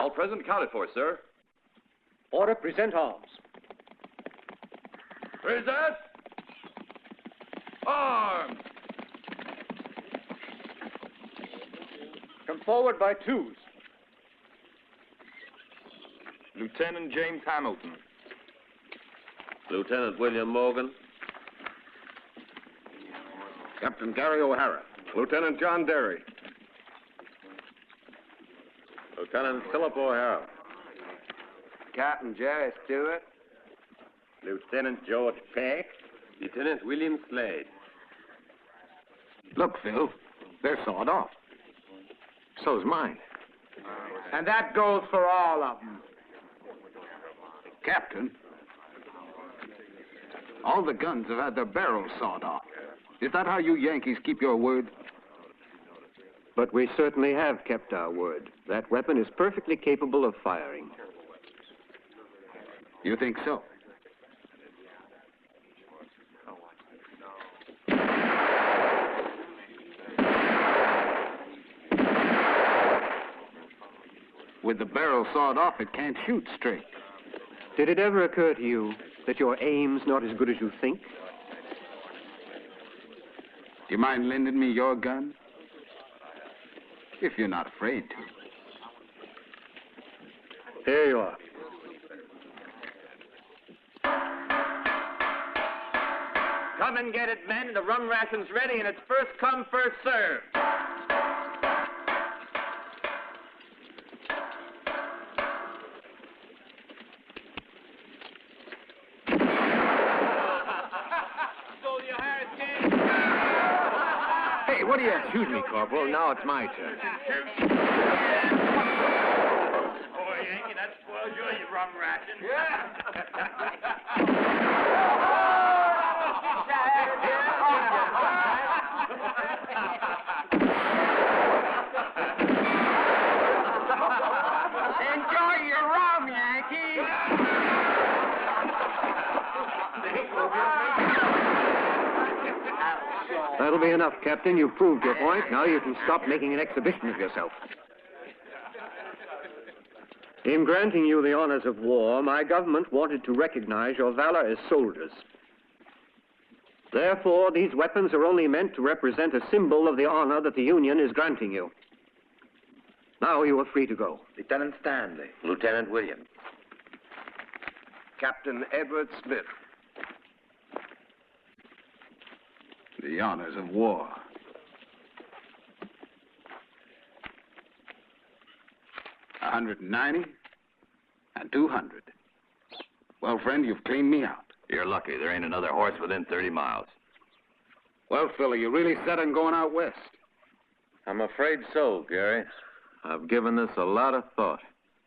All present, accounted for, sir. Order, present arms. Present arms. Come forward by twos. Lieutenant James Hamilton. Lieutenant William Morgan. Captain Gary O'Hara. Lieutenant John Derry. Lieutenant Philip O'Hara. Captain Jerry Stewart. Lieutenant George Peck. Lieutenant William Slade. Look, Phil, they're sawed off. So's mine. And that goes for all of them. Captain, all the guns have had their barrels sawed off. Is that how you Yankees keep your word? But we certainly have kept our word. That weapon is perfectly capable of firing. You think so? With the barrel sawed off, it can't shoot straight. Did it ever occur to you that your aim's not as good as you think? Do you mind lending me your gun? If you're not afraid to. Here you are. Come and get it, men. The rum ration's ready, and it's first come, first served. Hey, what are you shooting me, Corporal? Now it's my turn. Boy, Yankee, that spoils your rum ration. Enjoy your rum, Yankee. That'll be enough, Captain. You've proved your point. Now you can stop making an exhibition of yourself. In granting you the honors of war, my government wanted to recognize your valor as soldiers. Therefore, these weapons are only meant to represent a symbol of the honor that the Union is granting you. Now you are free to go. Lieutenant Stanley. Lieutenant Williams. Captain Edward Smith. The honors of war. $190 and $200. Well, friend, you've cleaned me out. You're lucky. There ain't another horse within 30 miles. Well, Phil, are you really set on going out west? I'm afraid so, Gary. I've given this a lot of thought.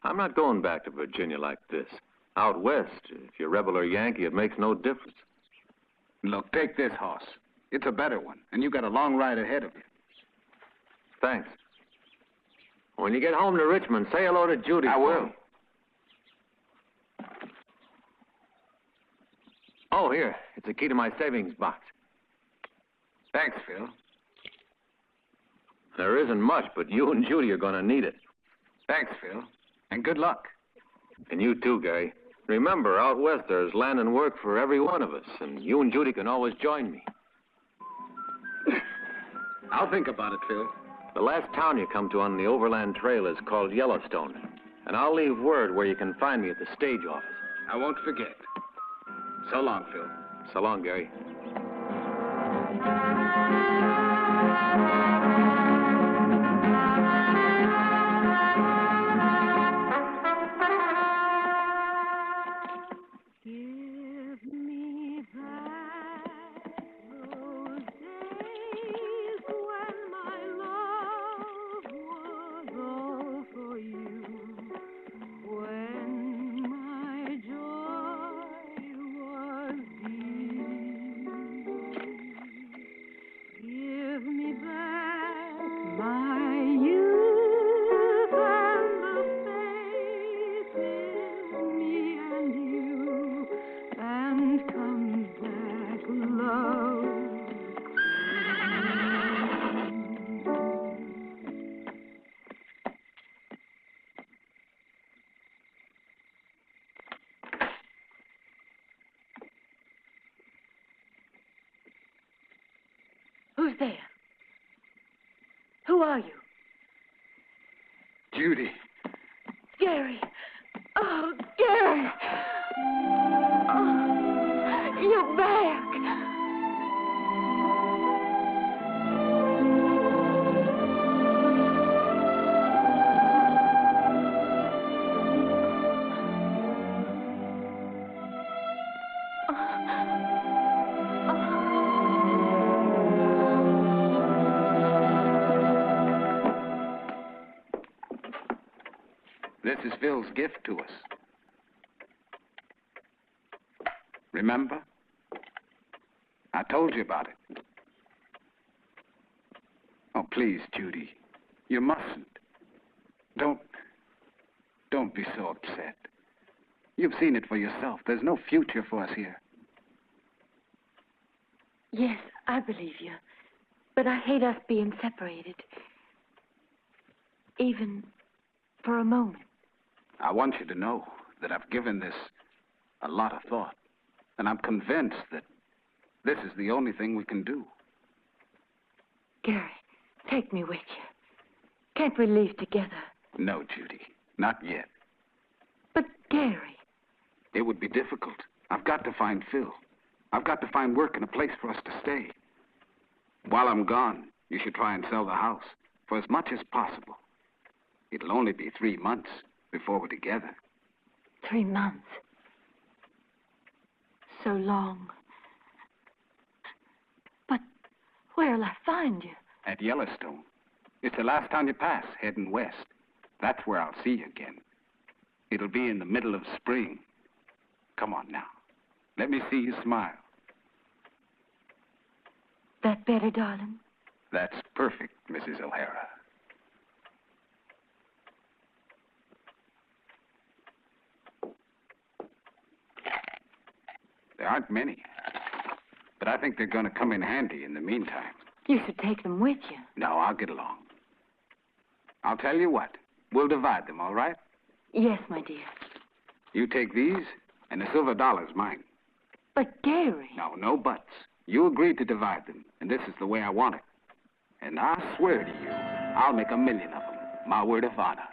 I'm not going back to Virginia like this. Out west, if you're rebel or Yankee, it makes no difference. Look, take this horse. It's a better one, and you've got a long ride ahead of you. Thanks. When you get home to Richmond, say hello to Judy. I will. Oh, here. It's a key to my savings box. Thanks, Phil. There isn't much, but you and Judy are going to need it. Thanks, Phil. And good luck. And you too, Gary. Remember, out west there's land and work for every one of us, and you and Judy can always join me. I'll think about it, Phil. The last town you come to on the Overland Trail is called Yellowstone, and I'll leave word where you can find me at the stage office. I won't forget. So long, Phil. So long, Gary. Give me back are you? Judy. Gary. Oh, Gary. Oh, you're back. This is Phil's gift to us. Remember? I told you about it. Oh, please, Judy. You mustn't. Don't be so upset. You've seen it for yourself. There's no future for us here. Yes, I believe you. But I hate us being separated. Even for a moment. I want you to know that I've given this a lot of thought. And I'm convinced that this is the only thing we can do. Gary, take me with you. Can't we leave together? No, Judy. Not yet. But, Gary... It would be difficult. I've got to find Phil. I've got to find work and a place for us to stay. While I'm gone, you should try and sell the house for as much as possible. It'll only be 3 months before we're together. 3 months? So long. But where'll I find you? At Yellowstone. It's the last town you pass, heading west. That's where I'll see you again. It'll be in the middle of spring. Come on now. Let me see you smile. That better, darling? That's perfect, Mrs. O'Hara. There aren't many. But I think they're going to come in handy in the meantime. You should take them with you. No, I'll get along. I'll tell you what. We'll divide them, all right? Yes, my dear. You take these, and the silver dollar's mine. But, Gary... No buts. You agreed to divide them, and this is the way I want it. And I swear to you, I'll make 1 million of them. My word of honor.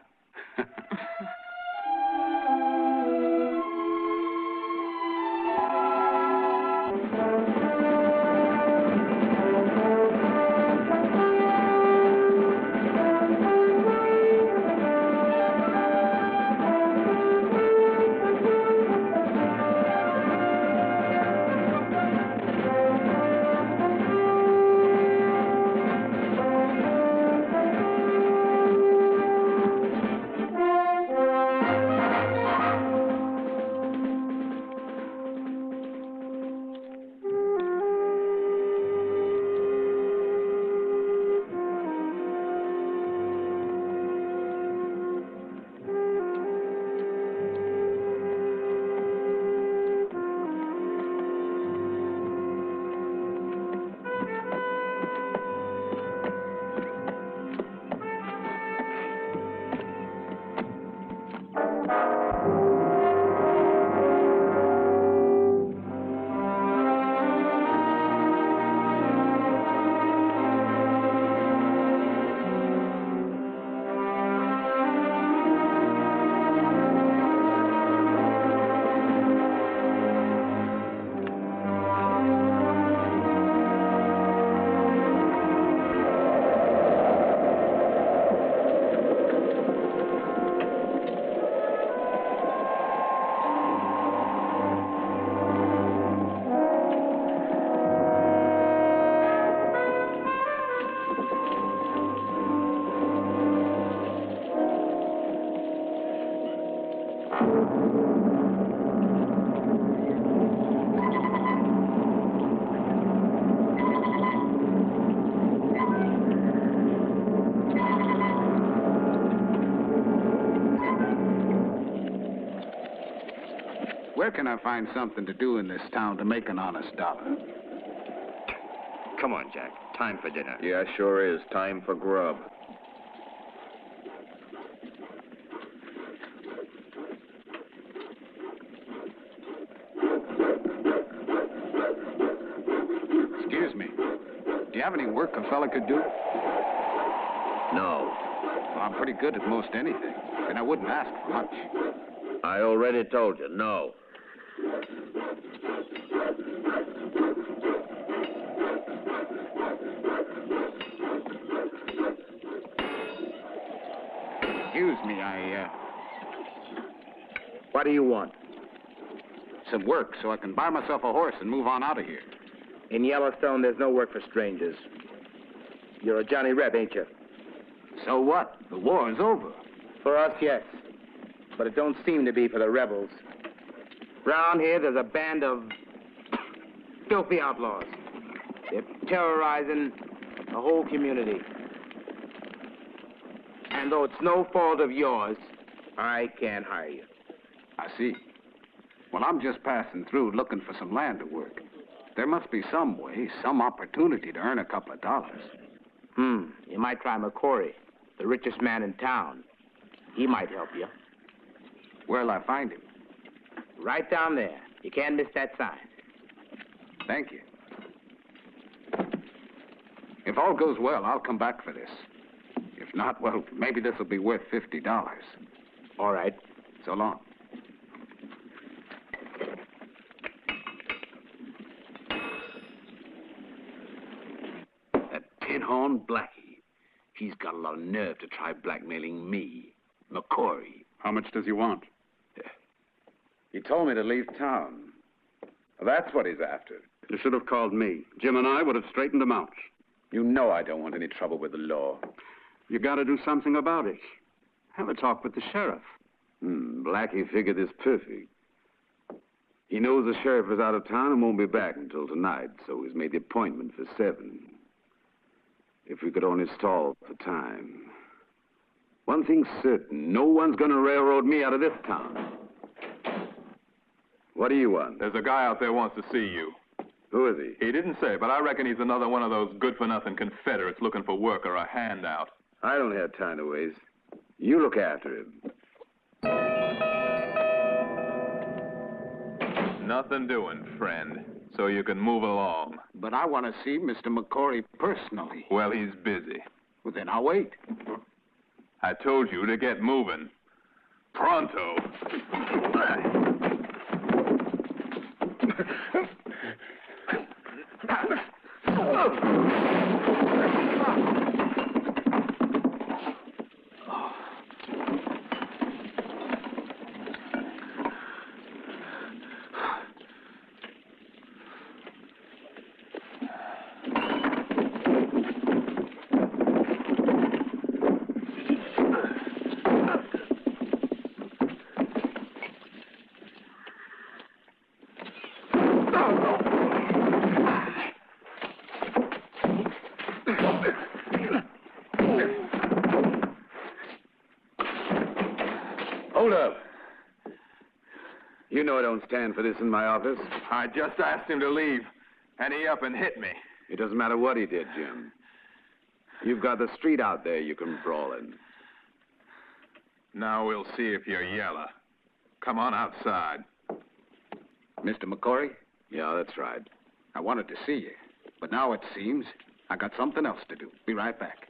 Where can I find something to do in this town to make an honest dollar? Come on, Jack. Time for dinner. Yeah, sure is. Time for grub. Excuse me. Do you have any work a fella could do? No. Well, I'm pretty good at most anything, and I wouldn't ask for much. I already told you, no. Excuse me, What do you want? some work so I can buy myself a horse and move on out of here. In Yellowstone, there's no work for strangers. You're a Johnny Reb, ain't you? So what? The war is over. For us, yes. But it don't seem to be for the rebels. Round here, there's a band of filthy outlaws. They're terrorizing the whole community. And though it's no fault of yours, I can't hire you. I see. Well, I'm just passing through looking for some land to work. There must be some way, some opportunity to earn a couple of dollars. You might try McCory, the richest man in town. He might help you. Where'll I find him? Right down there. You can't miss that sign. Thank you. If all goes well, I'll come back for this. If not, well, maybe this will be worth $50. All right. So long. That tin-horn Blackie. He's got a lot of nerve to try blackmailing me, McCory. How much does he want? He told me to leave town. That's what he's after. You should have called me. Jim and I would have straightened him out. You know I don't want any trouble with the law. You got to do something about it. Have a talk with the sheriff. Blackie figured this perfect. He knows the sheriff is out of town and won't be back until tonight, so he's made the appointment for 7. If we could only stall for time. One thing's certain, no one's gonna railroad me out of this town. What do you want? There's a guy out there wants to see you. Who is he? He didn't say, but I reckon he's another one of those good-for-nothing Confederates looking for work or a handout. I don't have time to waste. You look after him. Nothing doing, friend. So you can move along. But I want to see Mr. McCory personally. Well, he's busy. Well, then I'll wait. I told you to get moving. Pronto. Hold up. You know I don't stand for this in my office. I just asked him to leave, and he up and hit me. It doesn't matter what he did, Jim. You've got the street out there you can brawl in. Now we'll see if you're yeller. Come on outside. Mr. McCory, Yeah, that's right. I wanted to see you. But now it seems I got something else to do. Be right back.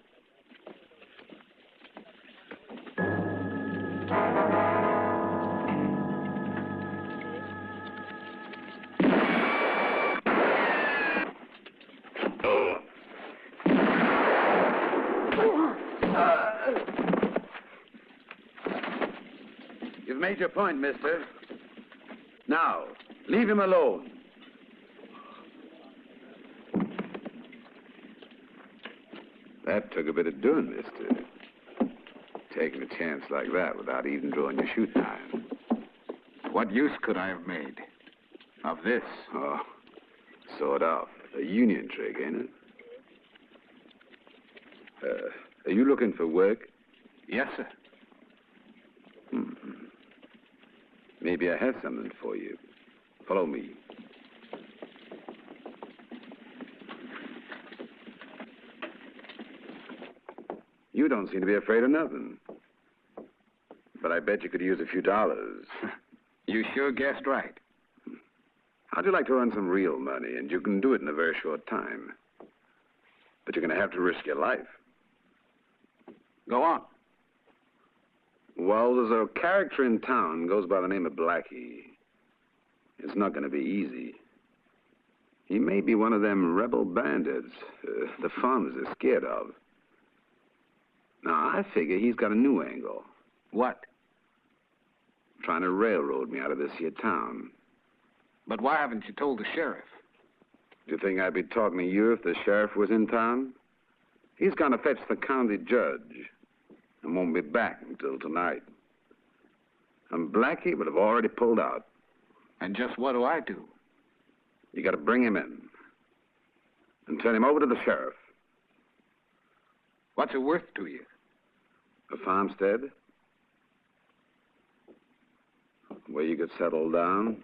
You've made your point, mister. Now, leave him alone. That took a bit of doing, mister. Taking a chance like that without even drawing your shooting iron. What use could I have made of this? Oh, sort of. A union trick, ain't it? Are you looking for work? Yes, sir. Maybe I have something for you. Follow me. You don't seem to be afraid of nothing. But I bet you could use a few dollars. You sure guessed right. How'd you like to earn some real money? And you can do it in a very short time. But you're going to have to risk your life. Go on. Well, there's a character in town goes by the name of Blackie. It's not going to be easy. He may be one of them rebel bandits the farmers are scared of. Now, I figure he's got a new angle. What? Trying to railroad me out of this here town. But why haven't you told the sheriff? Do you think I'd be talking to you if the sheriff was in town? He's gonna fetch the county judge and won't be back until tonight. And Blackie would have already pulled out. And just what do I do? You gotta bring him in and turn him over to the sheriff. What's it worth to you? A farmstead where you could settle down,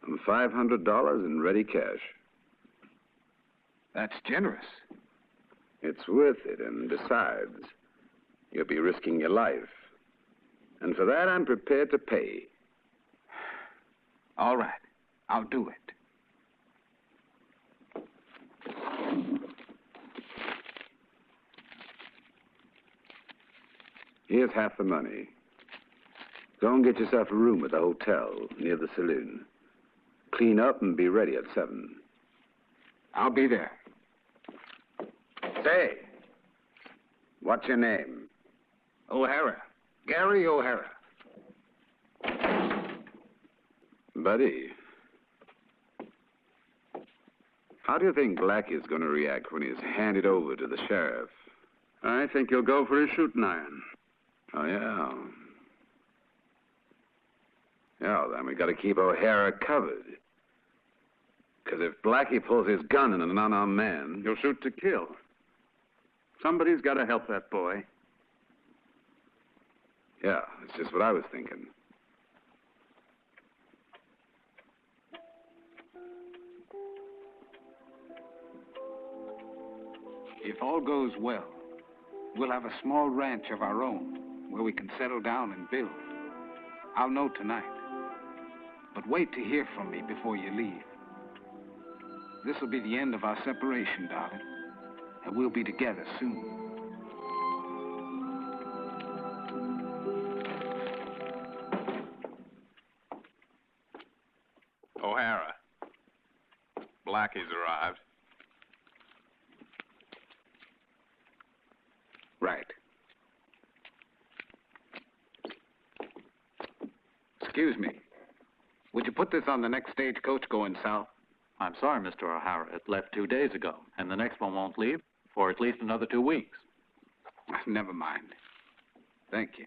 and $500 in ready cash. That's generous. It's worth it, and besides, you'll be risking your life. And for that, I'm prepared to pay. All right, I'll do it. Here's half the money. Go and get yourself a room at the hotel near the saloon. Clean up and be ready at 7. I'll be there. Say, what's your name? O'Hara. Gary O'Hara. Buddy, how do you think Blackie's going to react when he's handed over to the sheriff? I think he'll go for his shooting iron. Oh, yeah. Yeah, then we got to keep O'Hara covered. Because if Blackie pulls his gun on an unarmed man... He'll shoot to kill. Somebody's got to help that boy. Yeah, that's just what I was thinking. If all goes well, we'll have a small ranch of our own where we can settle down and build. I'll know tonight. But wait to hear from me before you leave. This will be the end of our separation, darling. And we'll be together soon. O'Hara. Blackie's arrived. Right. Excuse me. Would you put this on the next stagecoach going south? I'm sorry, Mr. O'Hara. It left 2 days ago, and the next one won't leave for at least another 2 weeks. Never mind. Thank you.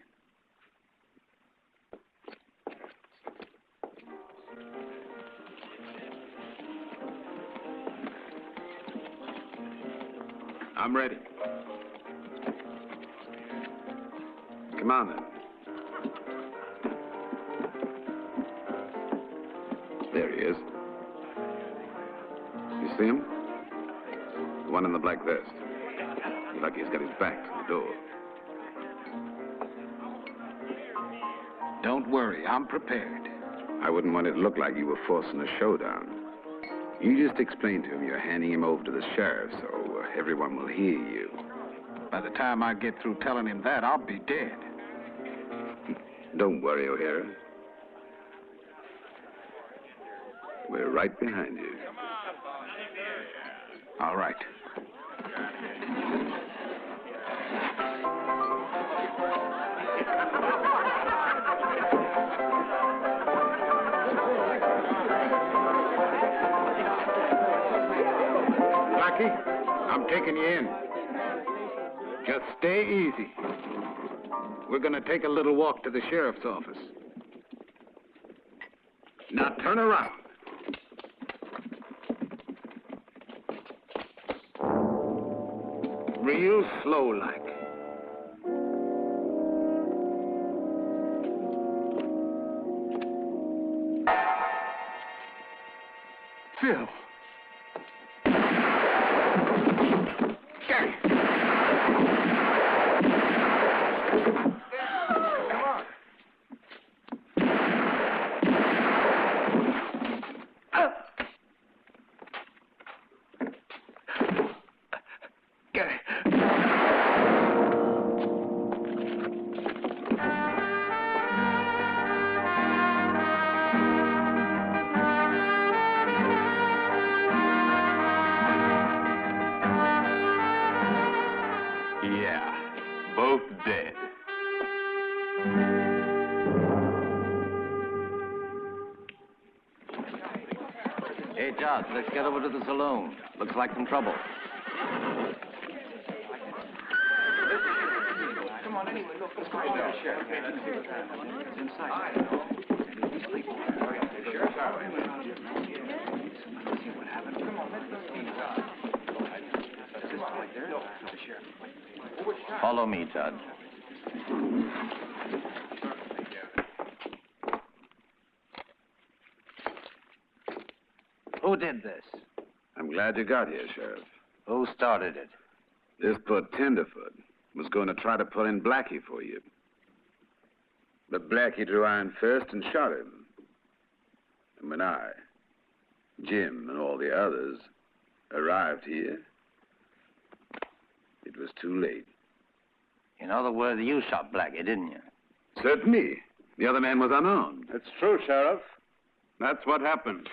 I'm ready. Come on, then. There he is. You see him? The one in the black vest. Lucky he's got his back to the door. Don't worry, I'm prepared. I wouldn't want it to look like you were forcing a showdown. You just explain to him you're handing him over to the sheriff so everyone will hear you. By the time I get through telling him that, I'll be dead. Don't worry, O'Hara. We're right behind you. All right. Blackie, I'm taking you in. Just stay easy. We're going to take a little walk to the sheriff's office. Now turn around. Real slow like. Phil. Gary. Come on. Gary. Hey, Judge, let's get over to the saloon. Looks like some trouble. Come on, anyway, look, let's go to the sheriff. It's inside. These people. Sheriff, see what happened. Come on, let's see. This point there. The sheriff. Follow me, Judge. Who did this? I'm glad you got here, Sheriff. Who started it? This poor Tenderfoot was going to try to pull in Blackie for you. But Blackie drew iron first and shot him. And when I, Jim, and all the others arrived here, it was too late. In other words, you shot Blackie, didn't you? Certainly. The other man was unarmed. It's true, Sheriff. That's what happened.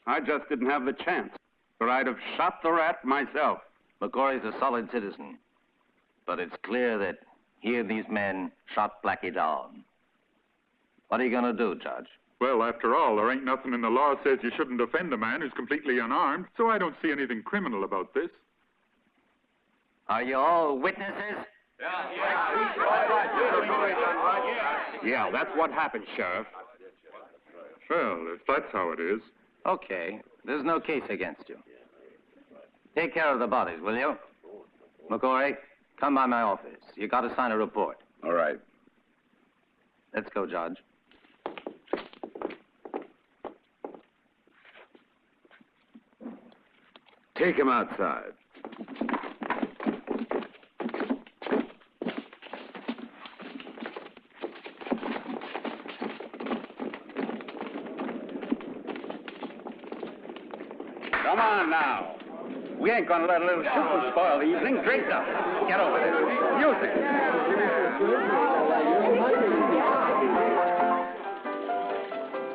I just didn't have the chance, or I'd have shot the rat myself. McCory's a solid citizen, but it's clear that he and these men shot Blackie down. What are you going to do, Judge? Well, after all, there ain't nothing in the law says you shouldn't offend a man who's completely unarmed, so I don't see anything criminal about this. Are you all witnesses? Yeah, that's what happened, Sheriff. Well, if that's how it is. Okay, there's no case against you. Take care of the bodies, will you? McCory, come by my office. You got to sign a report. All right. Let's go, Judge. Take him outside. Come on now. We ain't gonna let a little shooting spoil the evening. Drink up. Get over there. Music.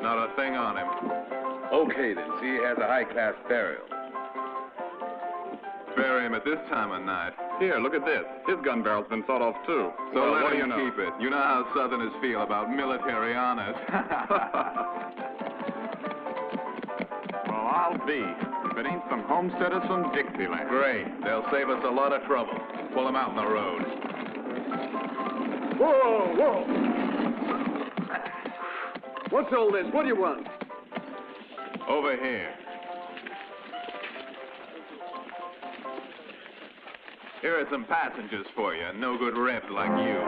Not a thing on him. Okay, then. See, he has a high-class burial. Bury him at this time of night. Here, look at this. His gun barrel's been sawed off, too. So Well, let what do him you know? keep it. You know how Southerners feel about military honors. Well, I'll be. If it ain't some homesteaders from Dixieland. Great. They'll save us a lot of trouble. Pull them out in the road. Whoa, whoa! What's all this? What do you want? Over here. Here are some passengers for you. No good rebs like you.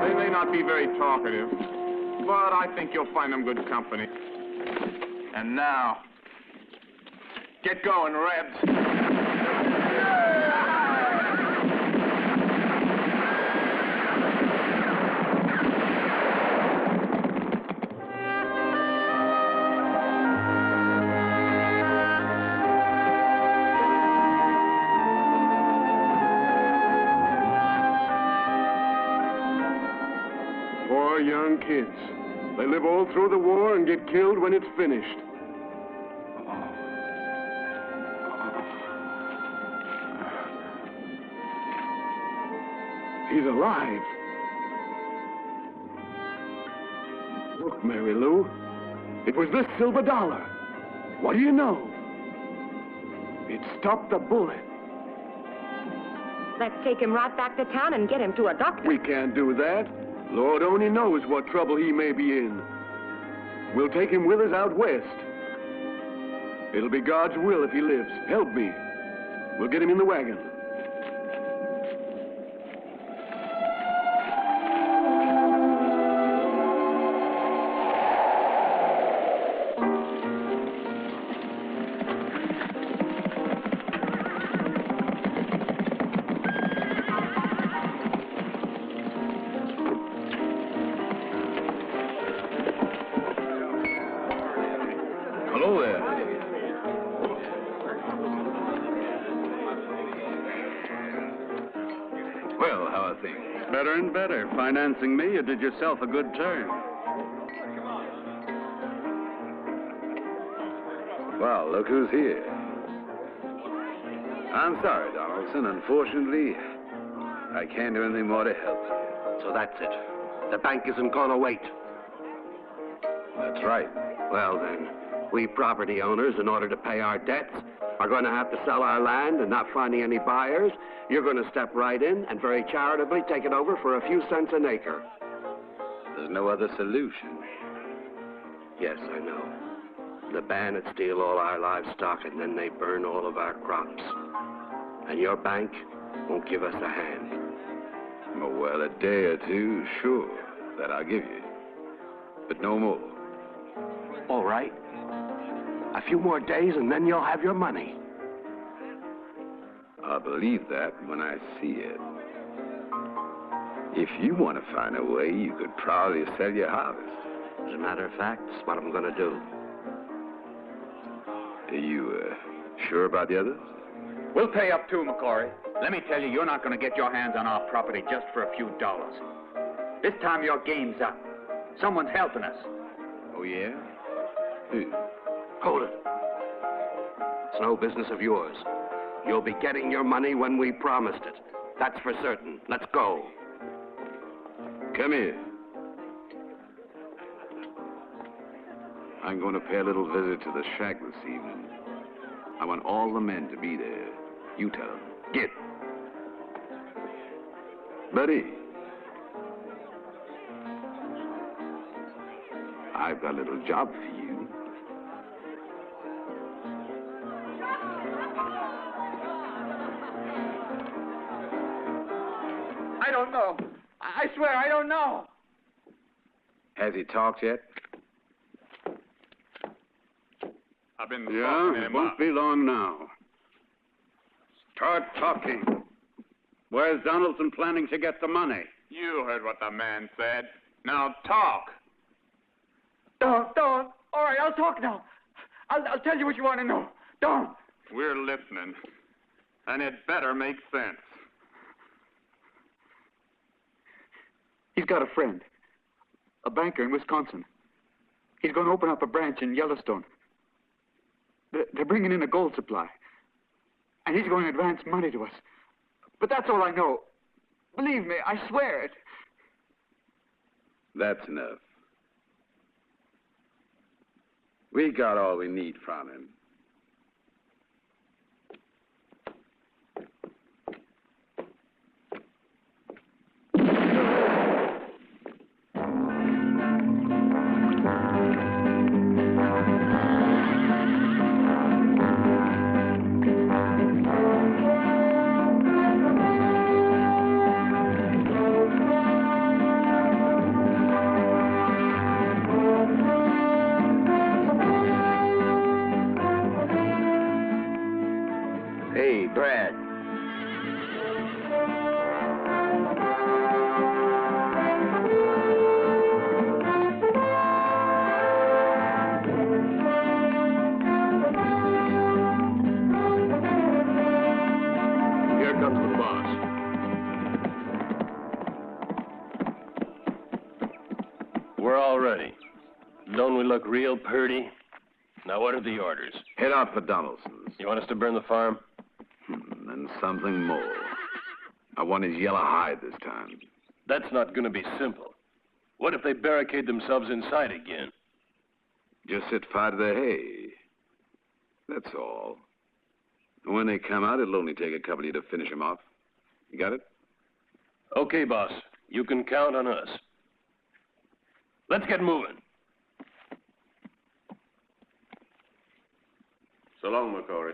They may not be very talkative, but I think you'll find them good company. And now, get going, Rebs. Poor young kids. They live all through the war and get killed when it's finished. He's alive. Look, Mary Lou. It was this silver dollar. What do you know? It stopped the bullet. Let's take him right back to town and get him to a doctor. We can't do that. Lord only knows what trouble he may be in. We'll take him with us out west. It'll be God's will if he lives. Help me. We'll get him in the wagon. Hello there. better, financing me. You did yourself a good turn. Well, look who's here. I'm sorry, Donaldson. Unfortunately, I can't do anything more to help you. So that's it. The bank isn't going to wait. That's right. Well, then, we property owners, in order to pay our debts, are going to have to sell our land, and not finding any buyers, you're going to step right in and very charitably take it over for a few cents an acre. There's no other solution. Yes, I know. The bandits steal all our livestock, and then they burn all of our crops. And your bank won't give us a hand. Oh, well, a day or two, sure, that I'll give you. But no more. All right. A few more days, and then you'll have your money. I'll believe that when I see it. If you want to find a way, you could probably sell your harvest. As a matter of fact, that's what I'm going to do. Are you, sure about the others? We'll pay up too, McCory. Let me tell you, you're not going to get your hands on our property just for a few dollars. This time your game's up. Someone's helping us. Oh, yeah? Who? Hold it. It's no business of yours. You'll be getting your money when we promised it. That's for certain. Let's go. Come here. I'm going to pay a little visit to the shack this evening. I want all the men to be there. You tell them. Get. Buddy. I've got a little job for you. I don't know. I swear, I don't know. Has he talked yet? I've been talking him won't be long now. Start talking. Where's Donaldson planning to get the money? You heard what the man said. Now talk. Don't. All right, I'll talk now. I'll tell you what you want to know. Don't. We're listening. And it better make sense. He's got a friend, a banker in Wisconsin. He's going to open up a branch in Yellowstone. They're bringing in a gold supply. And he's going to advance money to us. But that's all I know. Believe me, I swear it. That's enough. We got all we need from him. Hey, Brad. Here comes the boss. We're all ready. Don't we look real purty? Now, what are the orders? Head out for Donaldson's. You want us to burn the farm? And something more. I want his yellow hide this time. That's not going to be simple. What if they barricade themselves inside again? Just set fire to the hay. That's all. And when they come out, it'll only take a couple of you to finish them off. You got it? Okay, boss. You can count on us. Let's get moving. So long, McCory.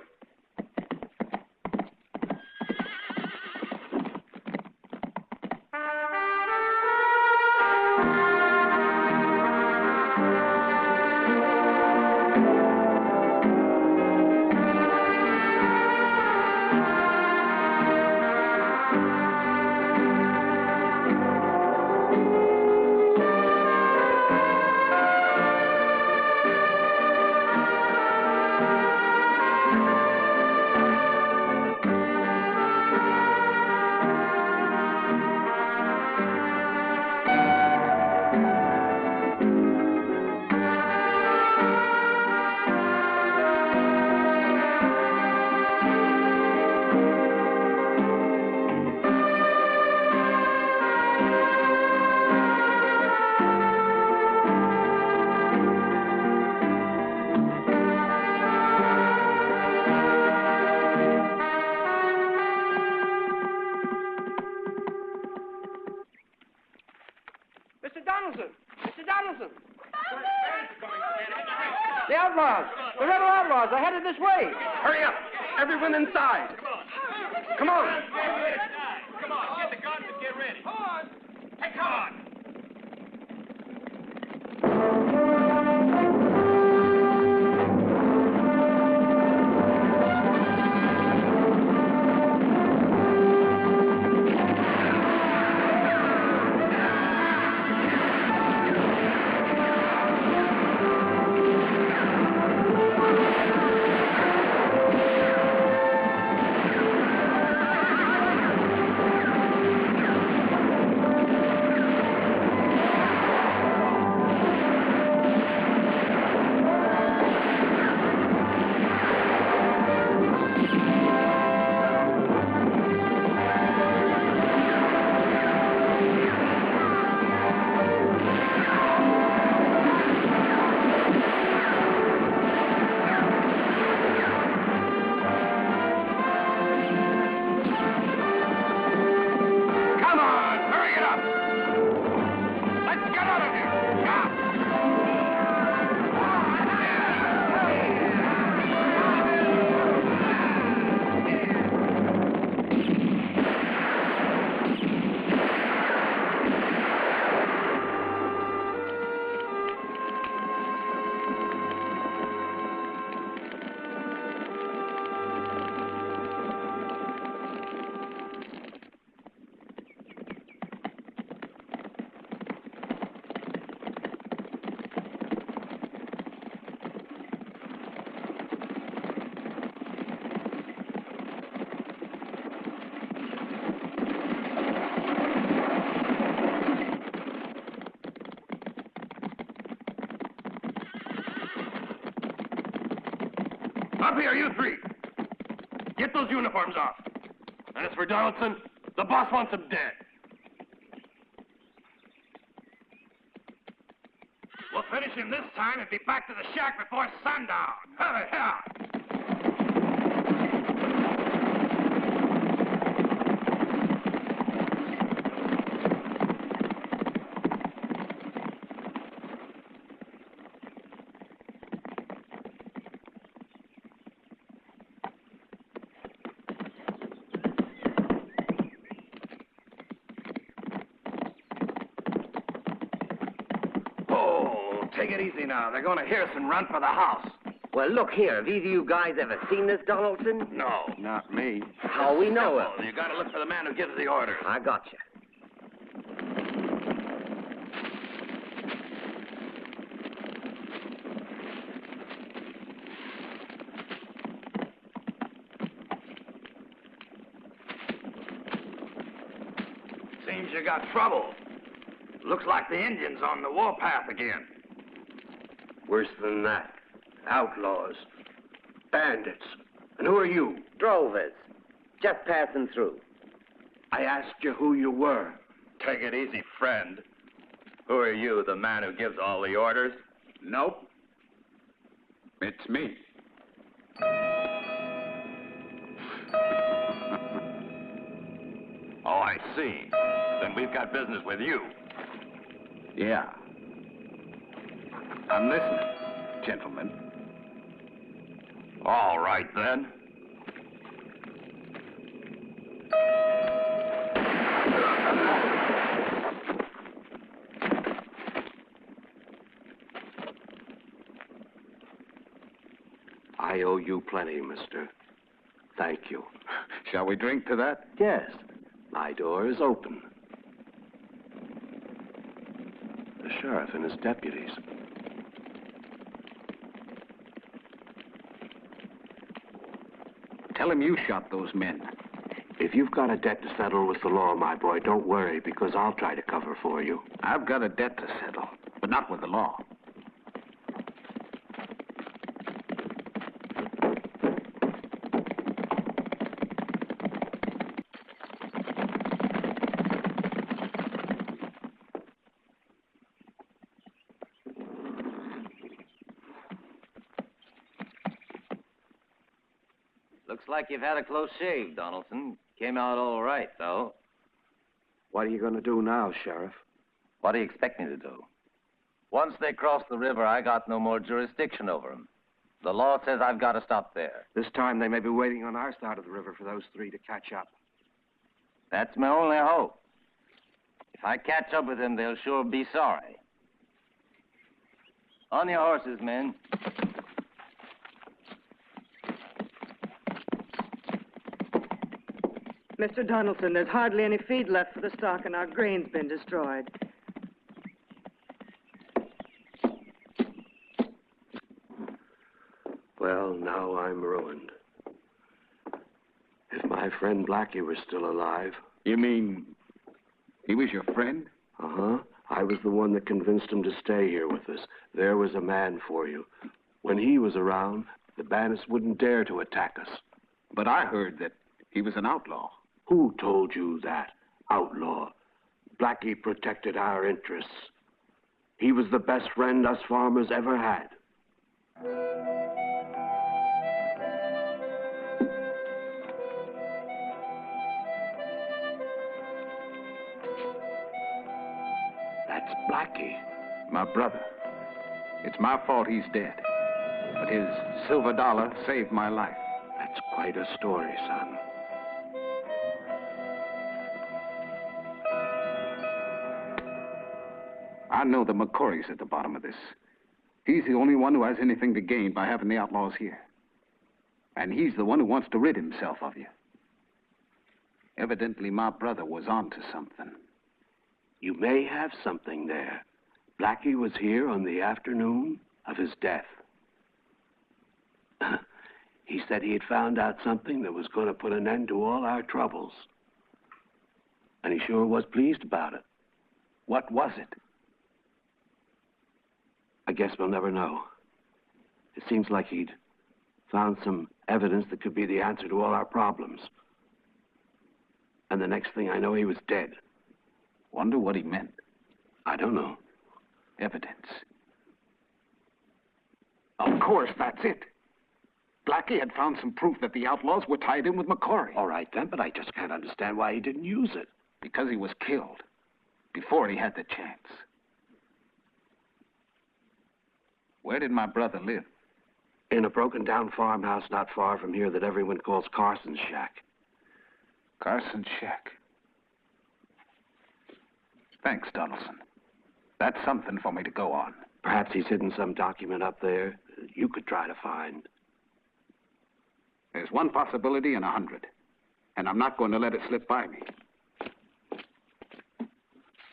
Mr. Donaldson! Mr. Donaldson! The outlaws! The rebel outlaws are headed this way! Hurry up! Everyone inside! Come on! Come on, get the guns and get ready. Come on! Hey, come on! Up here, you three. Get those uniforms off. And as for Donaldson, the boss wants him dead. We'll finish him this time and be back to the shack before sundown. Hurry, hurry. Take it easy now. They're going to hear us and run for the house. Well, look here. Have either of you guys ever seen this Donaldson? No. Not me. How we know him? You gotta look for the man who gives the orders. I got you. Seems you got trouble. Looks like the Indians on the warpath again. Worse than that. Outlaws. Bandits. And who are you? Drovers. Just passing through. I asked you who you were. Take it easy, friend. Who are you, the man who gives all the orders? Nope. It's me. Oh, I see. Then we've got business with you. Yeah. I'm listening, gentlemen. All right, then. I owe you plenty, mister. Thank you. Shall we drink to that? Yes. My door is open. The sheriff and his deputies. Tell him you shot those men. If you've got a debt to settle with the law, my boy, don't worry, because I'll try to cover for you. I've got a debt to settle, but not with the law. Looks like you've had a close shave, Donaldson. Came out all right, though. What are you going to do now, Sheriff? What do you expect me to do? Once they cross the river, I got no more jurisdiction over them. The law says I've got to stop there. This time they may be waiting on our side of the river for those three to catch up. That's my only hope. If I catch up with them, they'll sure be sorry. On your horses, men. Mr. Donaldson, there's hardly any feed left for the stock, and our grain's been destroyed. Well, now I'm ruined. If my friend Blackie were still alive... You mean he was your friend? Uh-huh. I was the one that convinced him to stay here with us. There was a man for you. When he was around, the bandits wouldn't dare to attack us. But I heard that he was an outlaw. Who told you that? Outlaw. Blackie protected our interests. He was the best friend us farmers ever had. That's Blackie. My brother. It's my fault he's dead. But his silver dollar saved my life. That's quite a story, son. I know that McCory's at the bottom of this. He's the only one who has anything to gain by having the outlaws here. And he's the one who wants to rid himself of you. Evidently, my brother was onto something. You may have something there. Blackie was here on the afternoon of his death. He said he had found out something that was going to put an end to all our troubles. And he sure was pleased about it. What was it? I guess we'll never know. It seems like he'd found some evidence that could be the answer to all our problems. And the next thing I know, he was dead. Wonder what he meant. I don't know. Evidence. Of course, that's it. Blackie had found some proof that the outlaws were tied in with McCory. All right, then, but I just can't understand why he didn't use it. Because he was killed before he had the chance. Where did my brother live? In a broken-down farmhouse not far from here that everyone calls Carson's Shack. Carson's Shack. Thanks, Donaldson. That's something for me to go on. Perhaps he's hidden some document up there that you could try to find. There's one possibility in 100, and I'm not going to let it slip by me.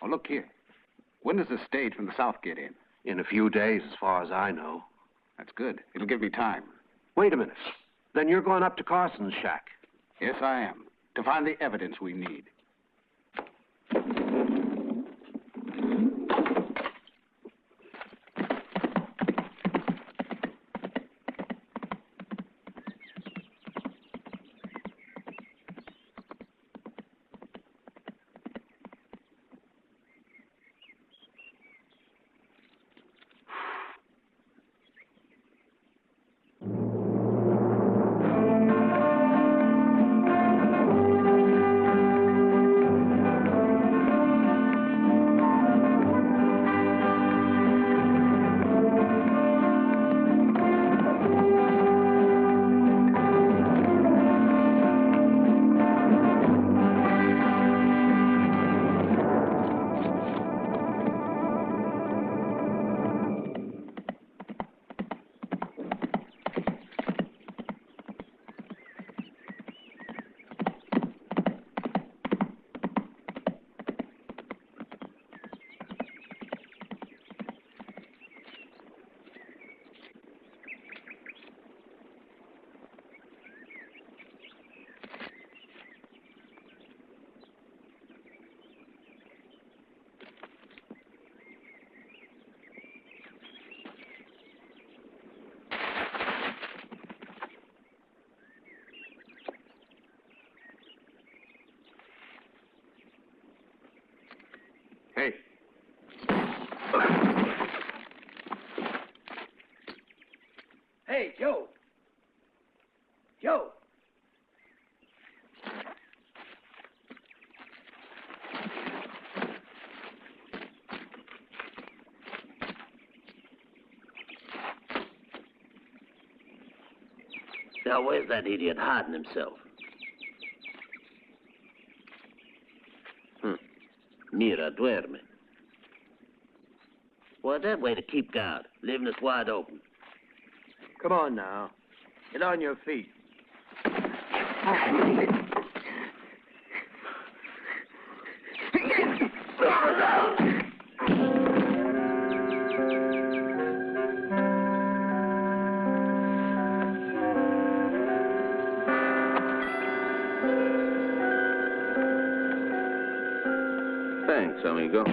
Oh, look here. When does the stage from the south get in? In a few days, as far as I know. That's good. It'll give me time. Wait a minute. Then you're going up to Carson's Shack. Yes, I am. To find the evidence we need. Now, where's that idiot hiding himself? Mira duerme. Well, that way to keep guard, leaving us wide open. Come on now. Get on your feet. Thanks, amigo.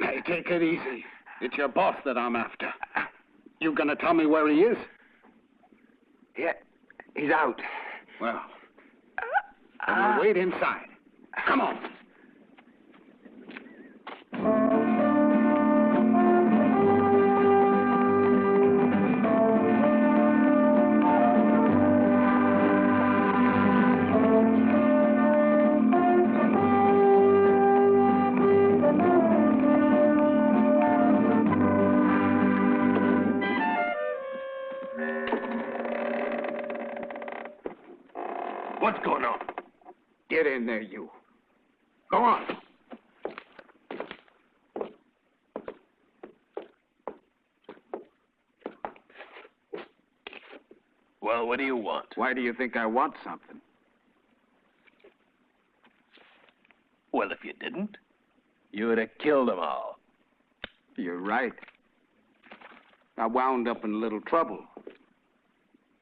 Hey, take it easy. It's your boss that I'm after. You gonna tell me where he is? Yeah, he's out. Well, then we'll wait inside. Come on. What's going on? Get in there, you. Go on. Well, what do you want? Why do you think I want something? Well, if you didn't, you would have killed them all. You're right. I wound up in a little trouble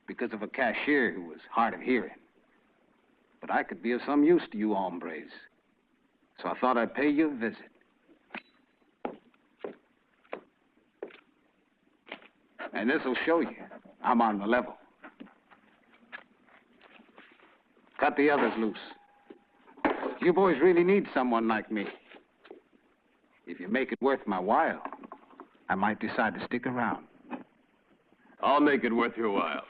because of a cashier who was hard of hearing. But I could be of some use to you hombres. So I thought I'd pay you a visit. And this'll show you I'm on the level. Cut the others loose. You boys really need someone like me. If you make it worth my while, I might decide to stick around. I'll make it worth your while.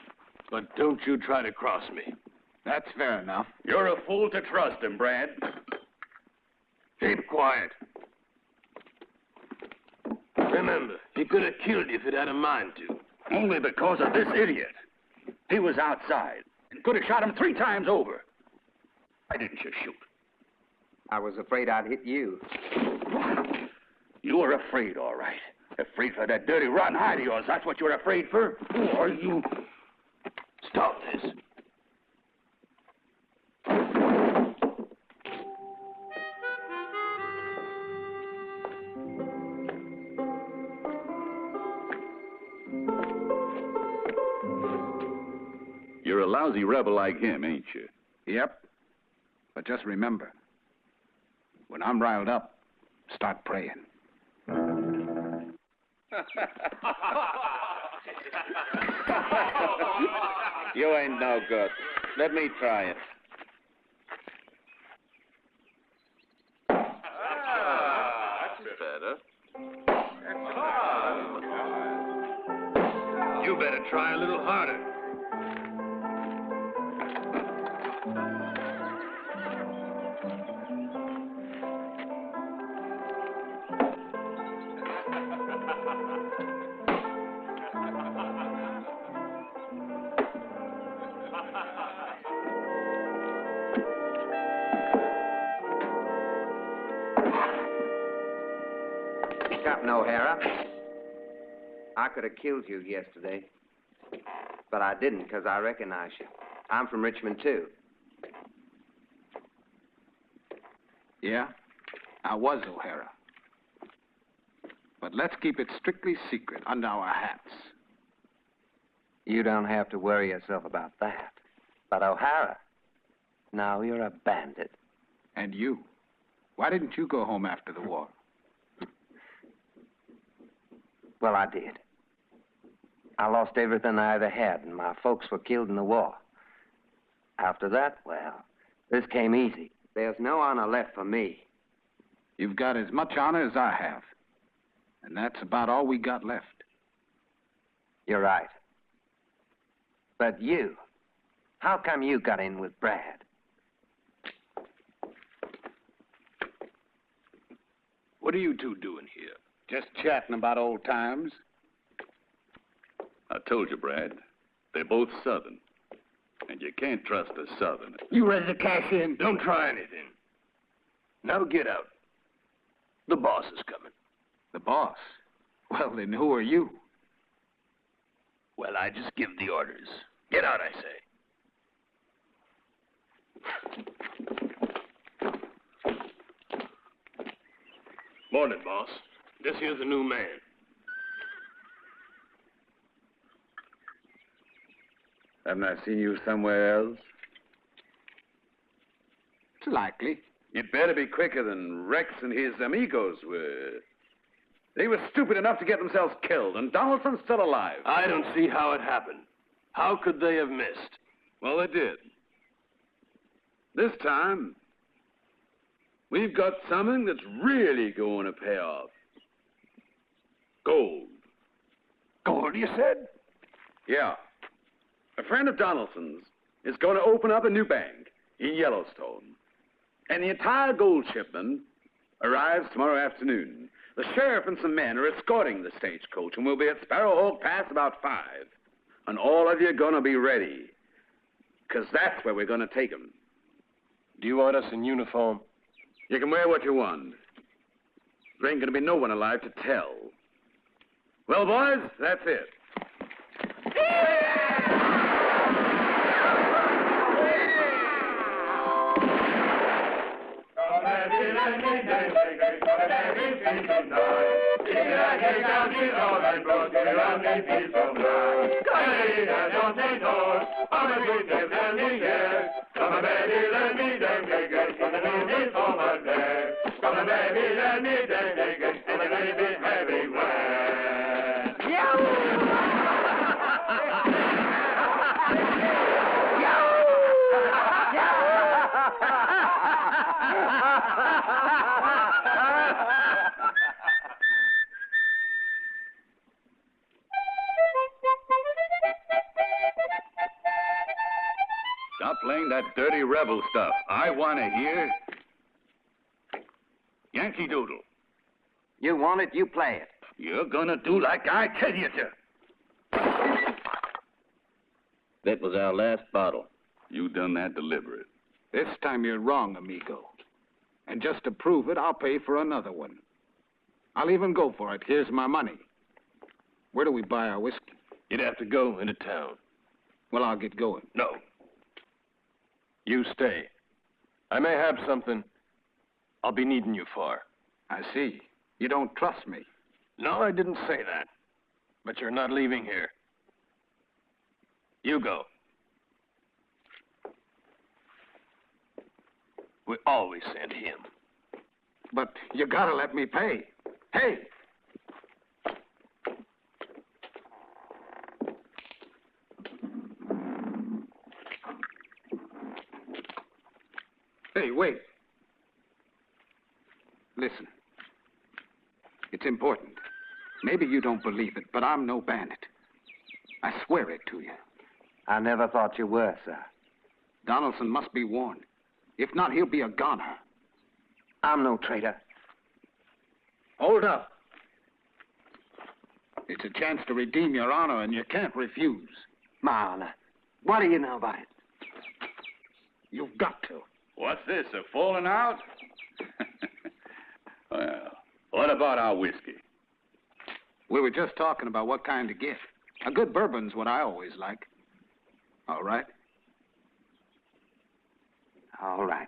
But don't you try to cross me. That's fair enough. You're a fool to trust him, Brad. Keep quiet. Remember, he could have killed you if he'd had a mind to. Only because of this idiot. He was outside and could have shot him 3 times over. Why didn't you shoot? I was afraid I'd hit you. You were afraid, all right. Afraid for that dirty, rotten hide of yours. That's what you're afraid for? Who are you? Stop this. You're a lousy rebel like him, ain't you? Yep. But just remember, when I'm riled up, start praying. You ain't no good. Let me try it. That's better. You better try a little harder. Captain O'Hara, I could have killed you yesterday, but I didn't because I recognize you. I'm from Richmond, too. Yeah, I was O'Hara. But let's keep it strictly secret under our hats. You don't have to worry yourself about that. But O'Hara, now you're a bandit. And you? Why didn't you go home after the war? Well, I did. I lost everything I ever had, and my folks were killed in the war. After that, well, this came easy. There's no honor left for me. You've got as much honor as I have. And that's about all we got left. You're right. But you, how come you got in with Brad? What are you two doing here? Just chatting about old times. I told you, Brad. They're both Southern. And you can't trust a Southerner. You ready to cash in? Don't try anything. Now get out. The boss is coming. The boss? Well, then who are you? Well, I just give the orders. Get out, I say. Morning, boss. This here's a new man. Haven't I seen you somewhere else? It's likely. You'd better be quicker than Rex and his amigos were. They were stupid enough to get themselves killed, and Donaldson's still alive. I don't see how it happened. How could they have missed? Well, they did. This time, we've got something that's really going to pay off. Gold. Gold, you said? Yeah. A friend of Donaldson's is going to open up a new bank in Yellowstone. And the entire gold shipment arrives tomorrow afternoon. The sheriff and some men are escorting the stagecoach, and we'll be at Sparrowhawk Pass about 5. And all of you are going to be ready, because that's where we're going to take 'em. Do you want us in uniform? You can wear what you want. There ain't going to be no one alive to tell. Well, boys, that's it. Stop playing that dirty rebel stuff. I want to hear Yankee Doodle. You want it, you play it. You're gonna do like I tell you to. That was our last bottle. You done that deliberate. This time you're wrong, amigo. And just to prove it, I'll pay for another one. I'll even go for it. Here's my money. Where do we buy our whiskey? You'd have to go into town. Well, I'll get going. No. You stay. I may have something I'll be needing you for. I see. You don't trust me. No, I didn't say that. But you're not leaving here. You go. We always send him. But you gotta let me pay. Hey! Hey, wait. Listen. It's important. Maybe you don't believe it, but I'm no bandit. I swear it to you. I never thought you were, sir. Donaldson must be warned. If not, he'll be a goner. I'm no traitor. Hold up. It's a chance to redeem your honor, and you can't refuse. My honor. What do you know about it? You've got to. What's this, a falling out? Well, what about our whiskey? We were just talking about what kind to get. A good bourbon's what I always like. All right? All right.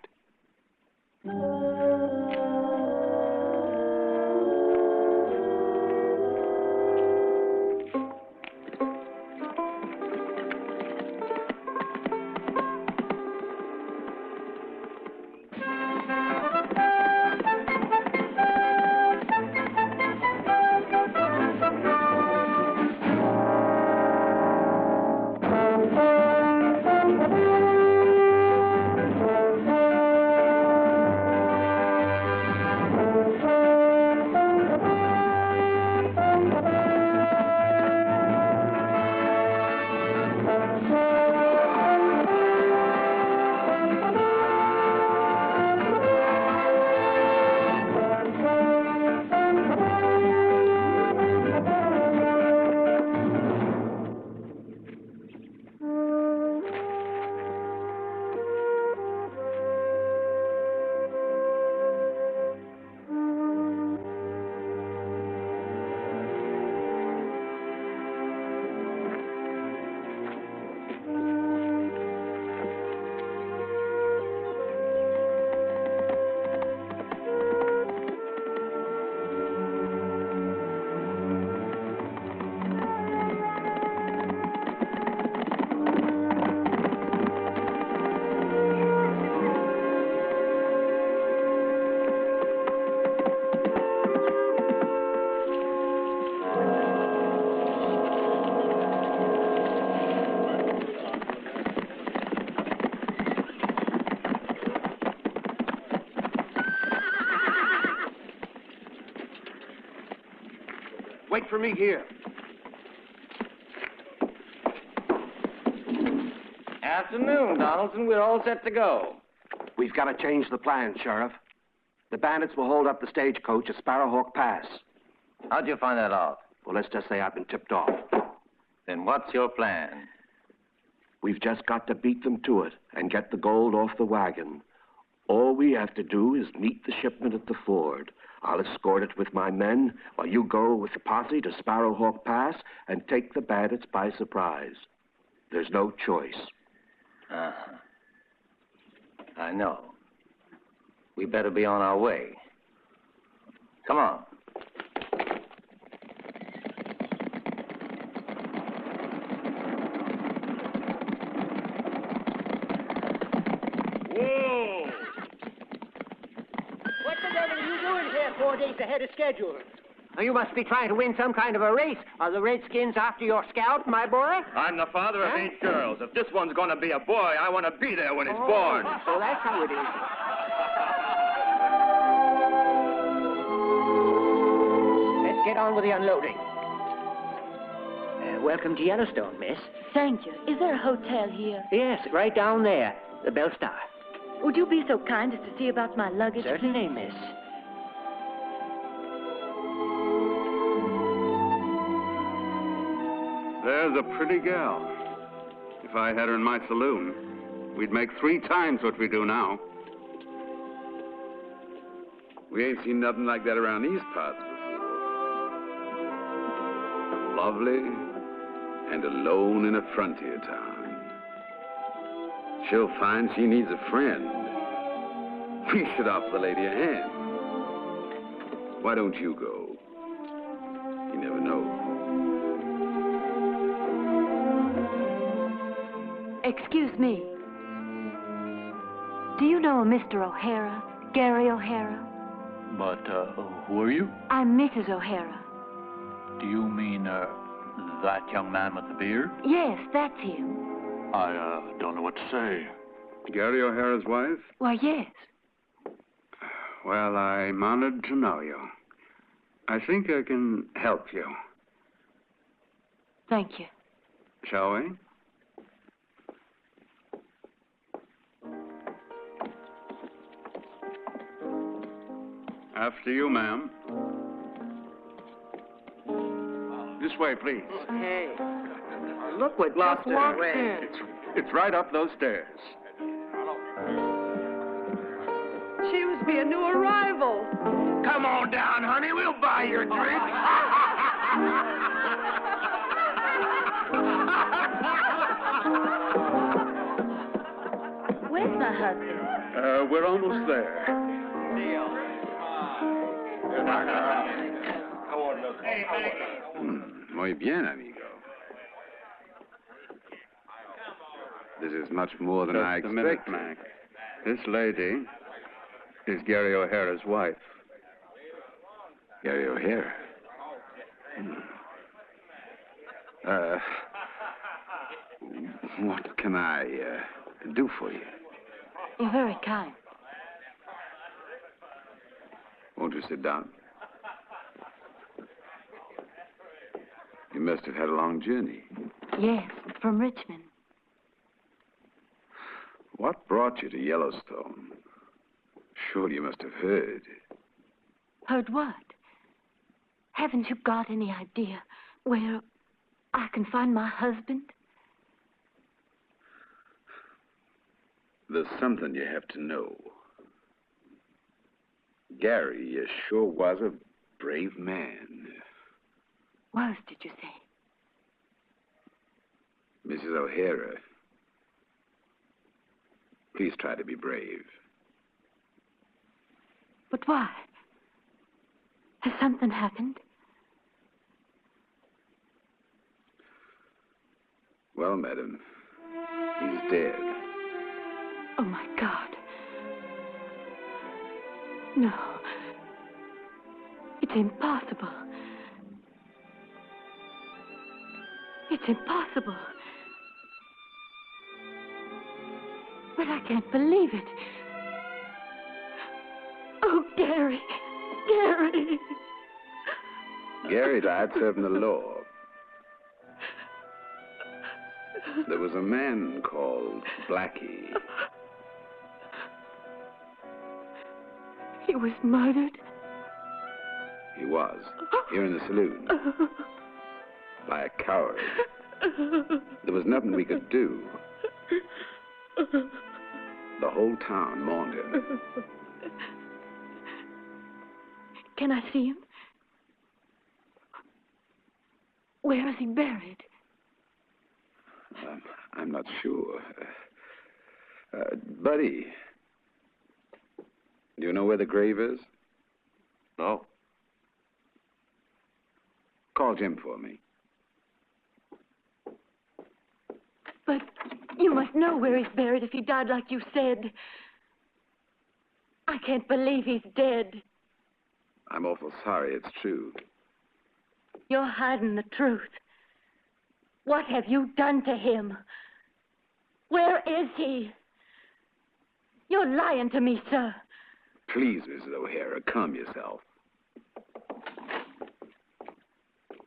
Wait for me here. Afternoon, Donaldson. We're all set to go. We've got to change the plan, Sheriff. The bandits will hold up the stagecoach at Sparrowhawk Pass. How'd you find that out? Well, let's just say I've been tipped off. Then what's your plan? We've just got to beat them to it and get the gold off the wagon. All we have to do is meet the shipment at the ford. I'll escort it with my men while you go with the posse to Sparrowhawk Pass and take the bandits by surprise. There's no choice. Uh-huh. I know. We better be on our way. Come on. Whoa! What the devil are you doing here 4 days ahead of schedule? You must be trying to win some kind of a race. Are the Redskins after your scalp, my boy? I'm the father of 8 girls. If this one's going to be a boy, I want to be there when it's born. So that's how it is. Let's get on with the unloading. welcome to Yellowstone, miss. Thank you. Is there a hotel here? Yes, right down there, the Bell Star. Would you be so kind as to see about my luggage? Certainly, miss. There's a pretty gal. If I had her in my saloon, we'd make 3 times what we do now. We ain't seen nothing like that around these parts before. Lovely and alone in a frontier town. She'll find she needs a friend. We should offer the lady a hand. Why don't you go? You never know. Excuse me. Do you know a Mr. O'Hara? Gary O'Hara? But, who are you? I'm Mrs. O'Hara. Do you mean, that young man with the beard? Yes, that's him. I, don't know what to say. Gary O'Hara's wife? Why, yes. Well, I'm honored to know you. I think I can help you. Thank you. Shall we? After you, ma'am. This way, please. Hey, look what just walked in. It's right up those stairs. She must be a new arrival. Come on down, honey. We'll buy your drink. Where's my husband? We're almost there. Muy bien, amigo. This is much more than I Just a minute, expected. Mac. This lady is Gary O'Hara's wife. Gary O'Hara. What can I do for you? You're very kind. Won't you sit down? You must have had a long journey. Yes, from Richmond. What brought you to Yellowstone? Sure, you must have heard. Heard what? Haven't you got any idea where I can find my husband? There's something you have to know. Gary sure was a brave man. Was, did you say? Mrs. O'Hara, please try to be brave. But why? Has something happened? Well, madam, he's dead. Oh, my God. No. It's impossible. It's impossible. But I can't believe it. Oh, Gary. Gary. Gary died serving the law. There was a man called Blackie. He was murdered? He was, here in the saloon, by a coward. There was nothing we could do. The whole town mourned him. Can I see him? Where is he buried? I'm not sure. Buddy, do you know where the grave is? No. Call Jim for me. But you must know where he's buried if he died like you said. I can't believe he's dead. I'm awful sorry, it's true. You're hiding the truth. What have you done to him? Where is he? You're lying to me, sir. Please, Mrs. O'Hara, calm yourself.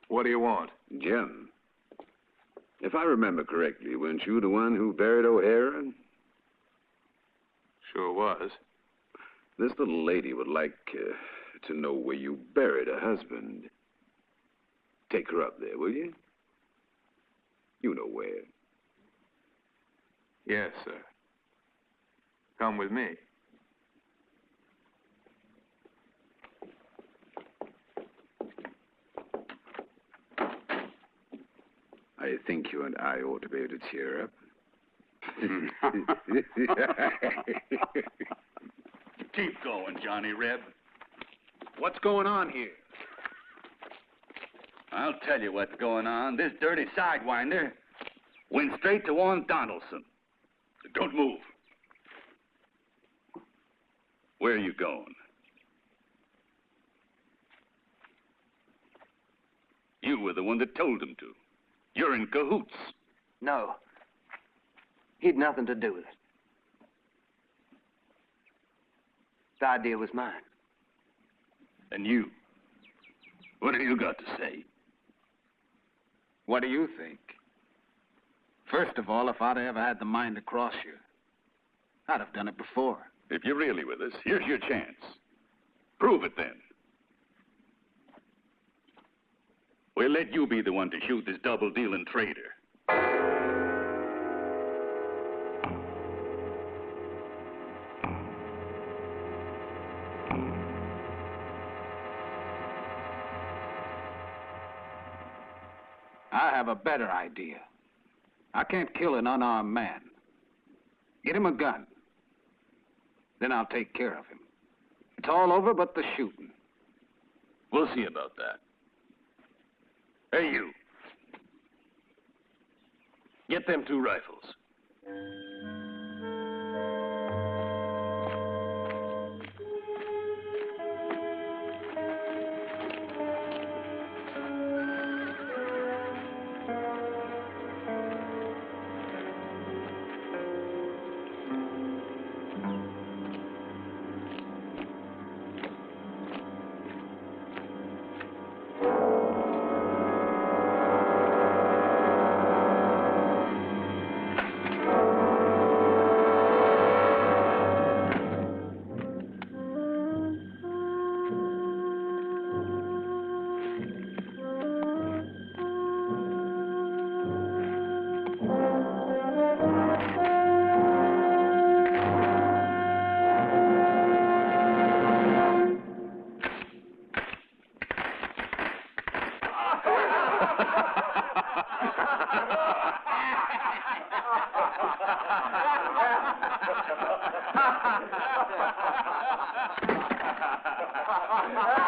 What do you want? Jim, If I remember correctly, weren't you the one who buried O'Hara? Sure was. This little lady would like to know where you buried her husband. Take her up there, will you? You know where. Yes, sir. Come with me. I think you and I ought to be able to cheer up. Keep going, Johnny Reb. What's going on here? I'll tell you what's going on. This dirty sidewinder went straight to warn Donaldson. Don't move. Where are you going? You were the one that told him to. You're in cahoots. No. He'd nothing to do with it. The idea was mine. And you? What have you got to say? What do you think? First of all, if I'd ever had the mind to cross you, I'd have done it before. If you're really with us, here's your chance. Prove it then. We'll let you be the one to shoot this double-dealing traitor. I have a better idea. I can't kill an unarmed man. Get him a gun. Then I'll take care of him. It's all over but the shooting. We'll see about that. Hey, you. Get them 2 rifles.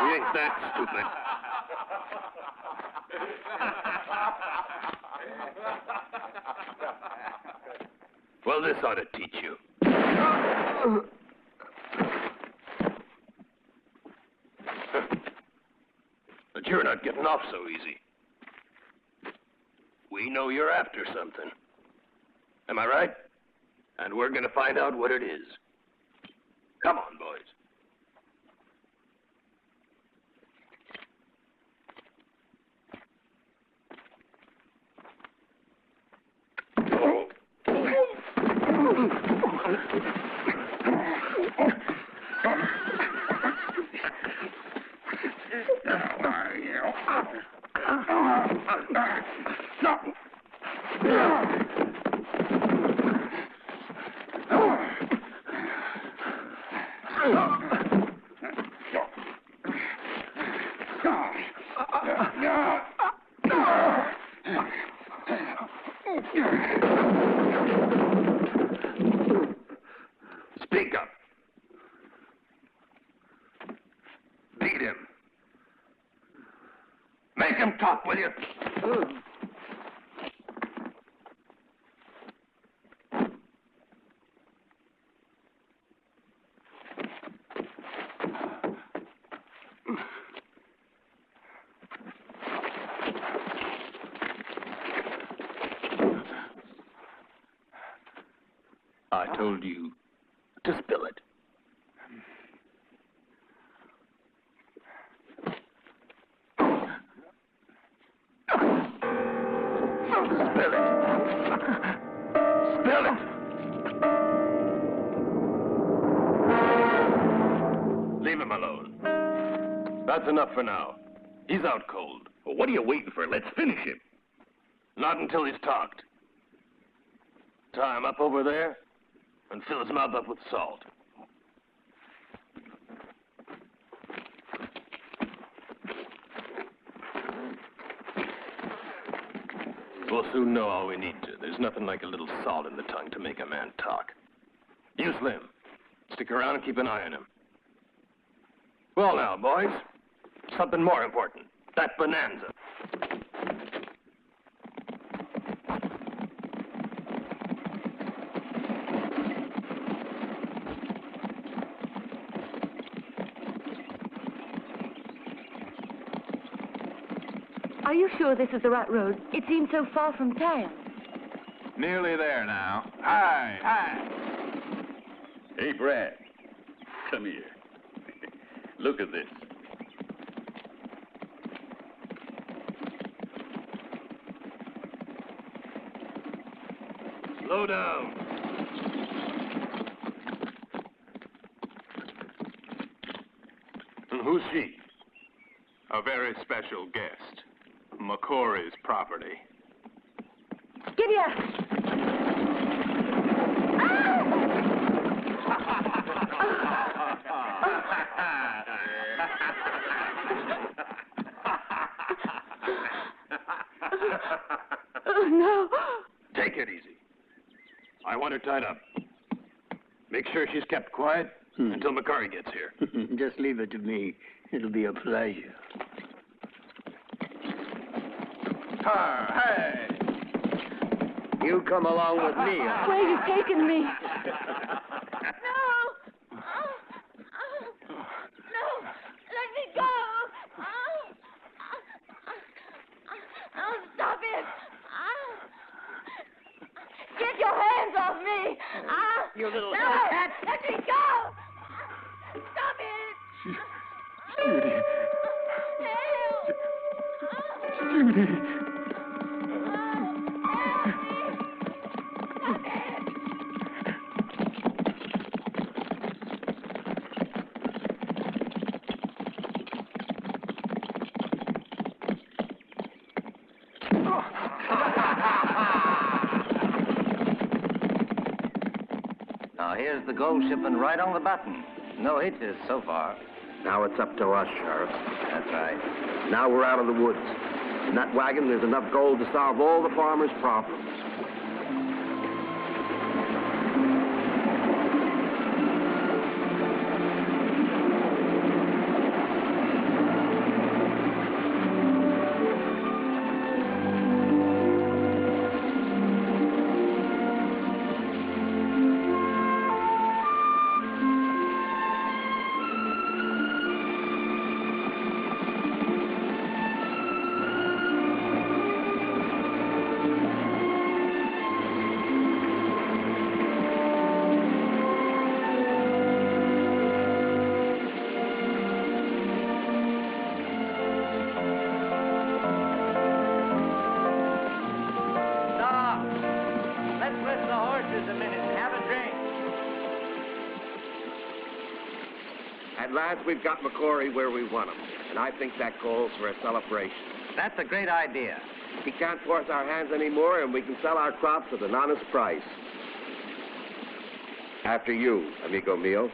We ain't that stupid. Well, this ought to teach you. But you're not getting off so easy. We know you're after something. Am I right? And we're gonna find out what it is. Come on, boys. Speak up. Beat him. Make him talk, will you? I told you to spill it. Spill it. Spill it. Leave him alone. That's enough for now. He's out cold. Well, what are you waiting for? Let's finish him. Not until he's talked. Tie him up over there and fill his mouth up with salt. We'll soon know all we need to. There's nothing like a little salt in the tongue to make a man talk. You, Slim, stick around and keep an eye on him. Well now, boys, something more important. That bonanza. Are you sure this is the right road? It seems so far from town. Nearly there now. Hi, hi. Hey, Brad. Come here. Look at this. Slow down. And who's she? A very special guest. McCory's property. Giddy up! Oh, no. Take it easy. I want her tied up. Make sure she's kept quiet until McCory gets here. Just leave it to me. It'll be a pleasure. Hey! You come along with me. Where are you taking me? You little let me go! Stop it! Judy. Judy. Now, here's the gold shipment right on the button. No hitches so far. Now it's up to us, Sheriff. That's right. Now we're out of the woods. In that wagon, there's enough gold to solve all the farmers' problems. At last, we've got McCory where we want him, and I think that calls for a celebration. That's a great idea. He can't force our hands anymore, and we can sell our crops at an honest price. After you, amigo mío.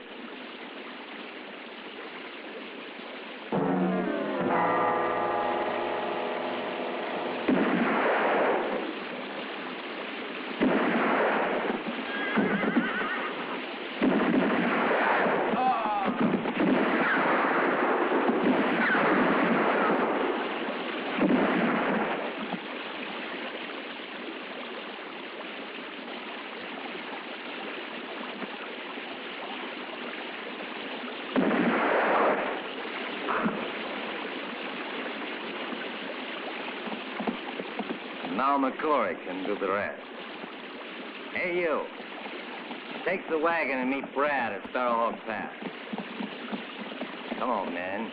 Now McCory can do the rest. Hey, you. Take the wagon and meet Brad at Sparrowhawk Pass. Come on, man.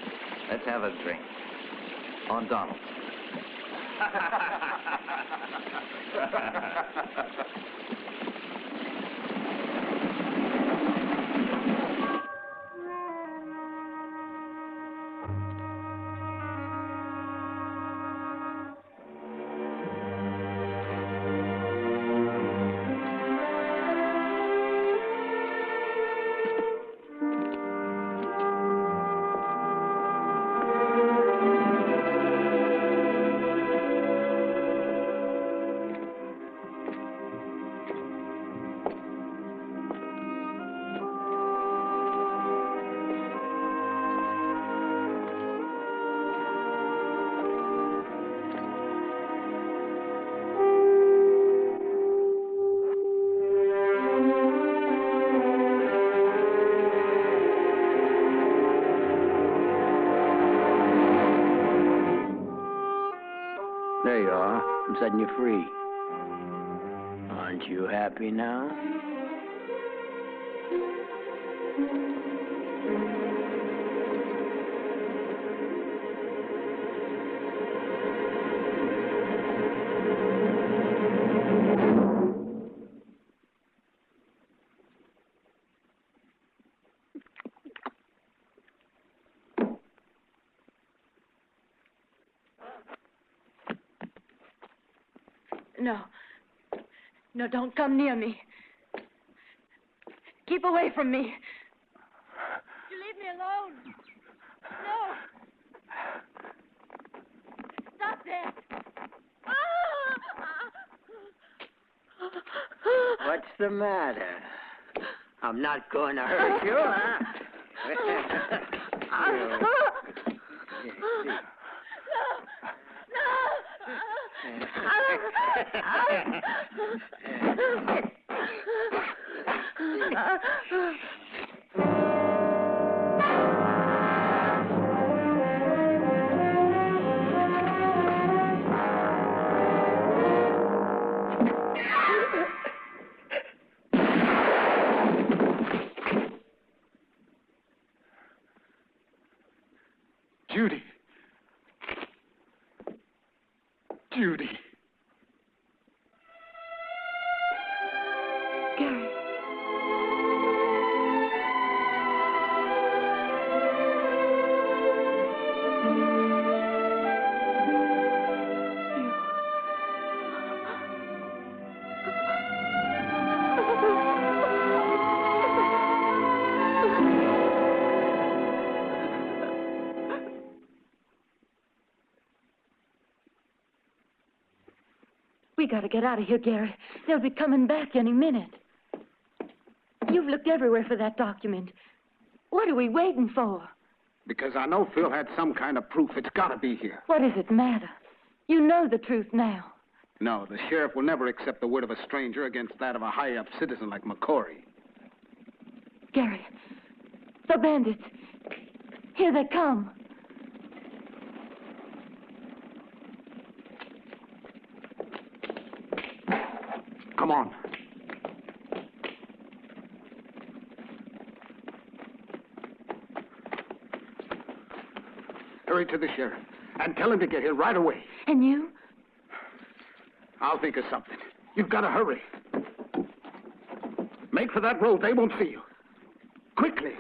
Let's have a drink. On Donald. There you are. I'm setting you free. Aren't you happy now? No. No, don't come near me. Keep away from me. You leave me alone. No. Stop that. What's the matter? I'm not going to hurt you, huh? Judy. Judy. Gary. We gotta get out of here, Gary. They'll be coming back any minute. You've looked everywhere for that document. What are we waiting for? Because I know Phil had some kind of proof. It's got to be here. What does it matter? You know the truth now. No, the sheriff will never accept the word of a stranger against that of a high-up citizen like McCory. Gary, the bandits. Here they come. Come on. Hurry to the sheriff and tell him to get here right away. And you? I'll think of something. You've got to hurry. Make for that road. They won't see you. Quickly.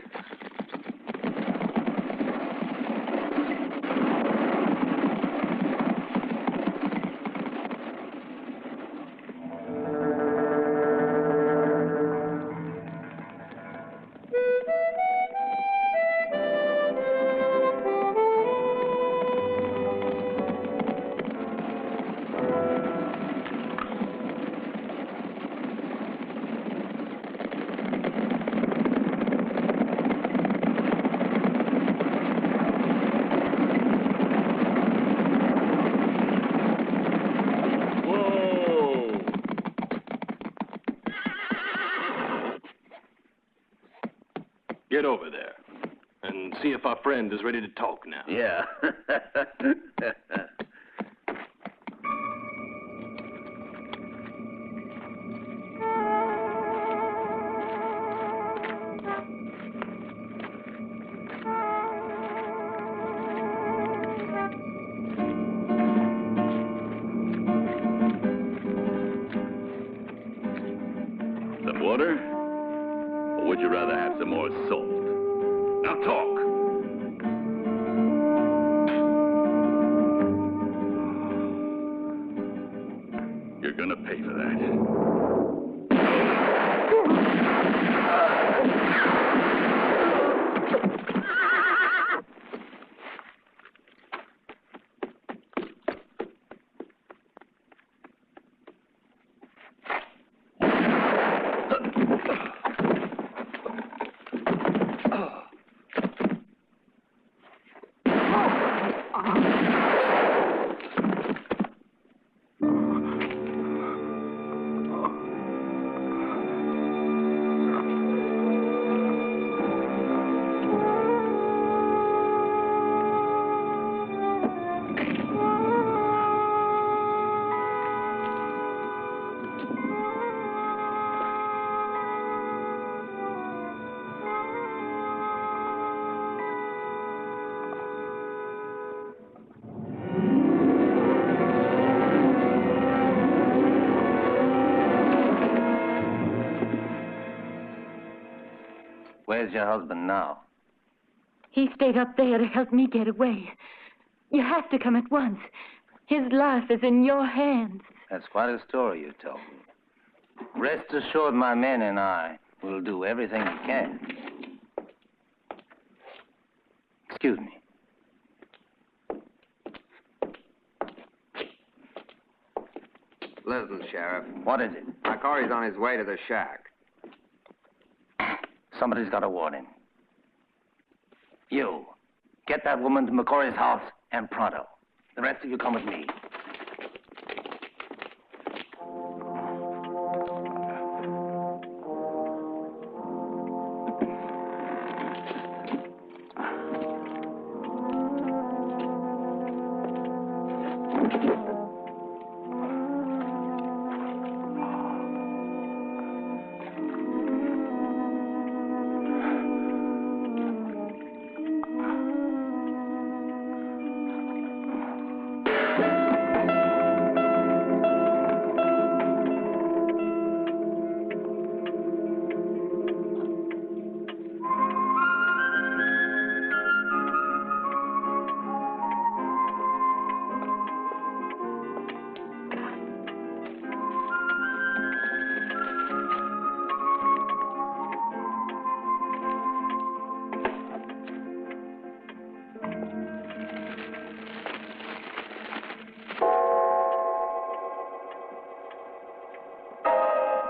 Get over there and see if our friend is ready to talk now. Yeah. water? Or would you rather have some more salt? Now talk. You're gonna pay for that. Where's your husband now? He stayed up there to help me get away. You have to come at once. His life is in your hands. That's quite a story you told me. Rest assured, my men and I will do everything we can. Excuse me. Listen, Sheriff. What is it? McCory's on his way to the shack. Somebody's got a warning. You, get that woman to McCory's house and pronto. The rest of you come with me.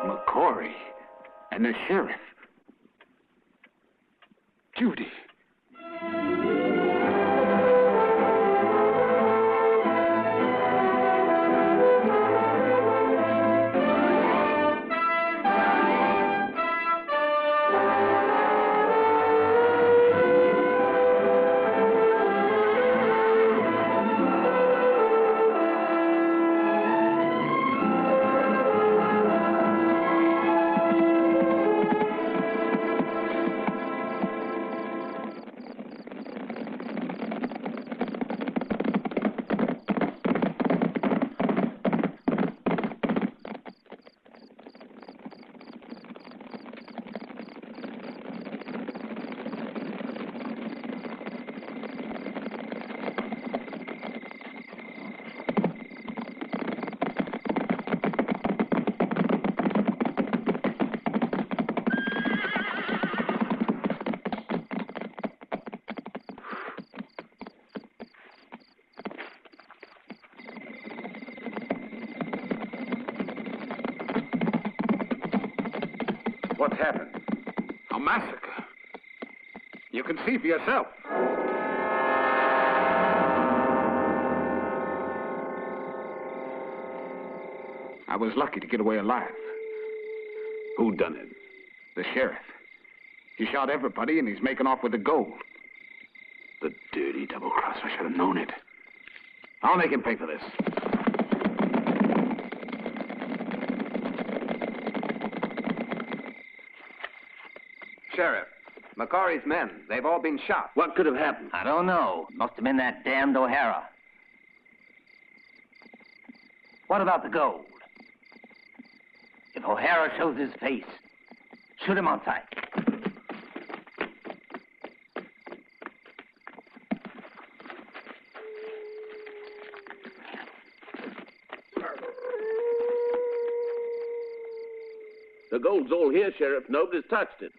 McCory and the sheriff. Judy. What's happened? A massacre. You can see for yourself. I was lucky to get away alive. Who done it? The sheriff. He shot everybody and he's making off with the gold. The dirty double-cross. I should have known it. I'll make him pay for this. Sheriff, McCory's men, they've all been shot. What could have happened? I don't know. Must have been that damned O'Hara. What about the gold? If O'Hara shows his face, Shoot him outside. The gold's all here, Sheriff. Nobody's touched it.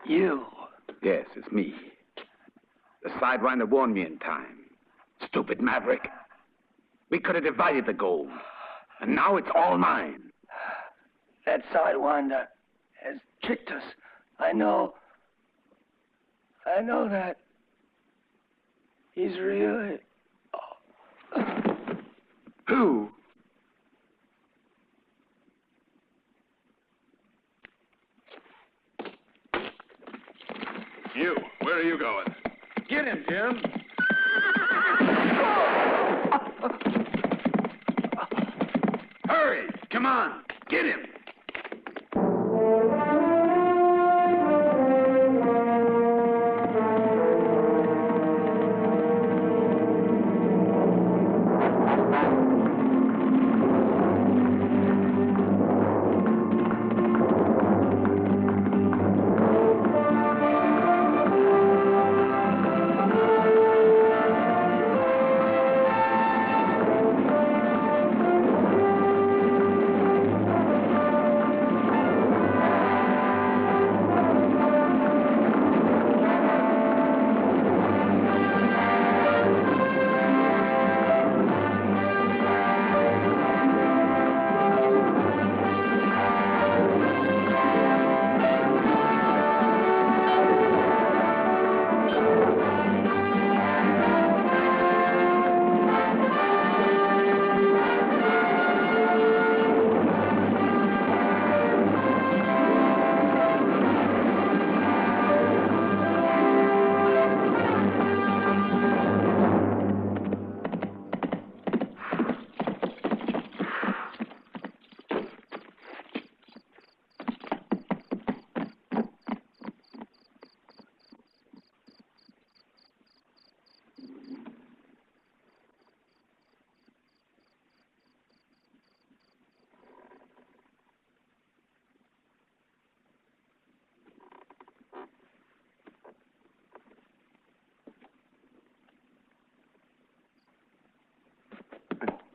You? Yes, it's me. The sidewinder warned me in time. Stupid maverick. We could have divided the gold. And now it's all mine. That sidewinder has tricked us. I know that. He's really... Who? You, where are you going? Get him, Jim. Hurry! Come on! Get him!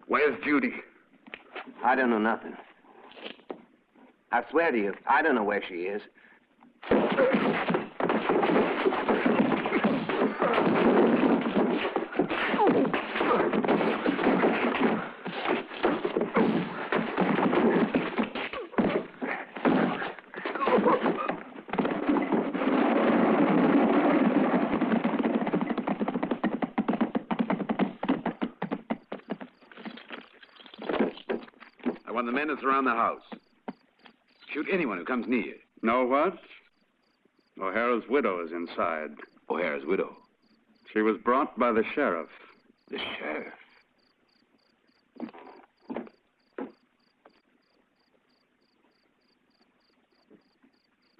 Where's Judy? I don't know nothing. I swear to you, I don't know where she is. I want the men to surround the house. Shoot anyone who comes near. Know what? O'Hara's widow is inside. O'Hara's widow? She was brought by the sheriff. The sheriff?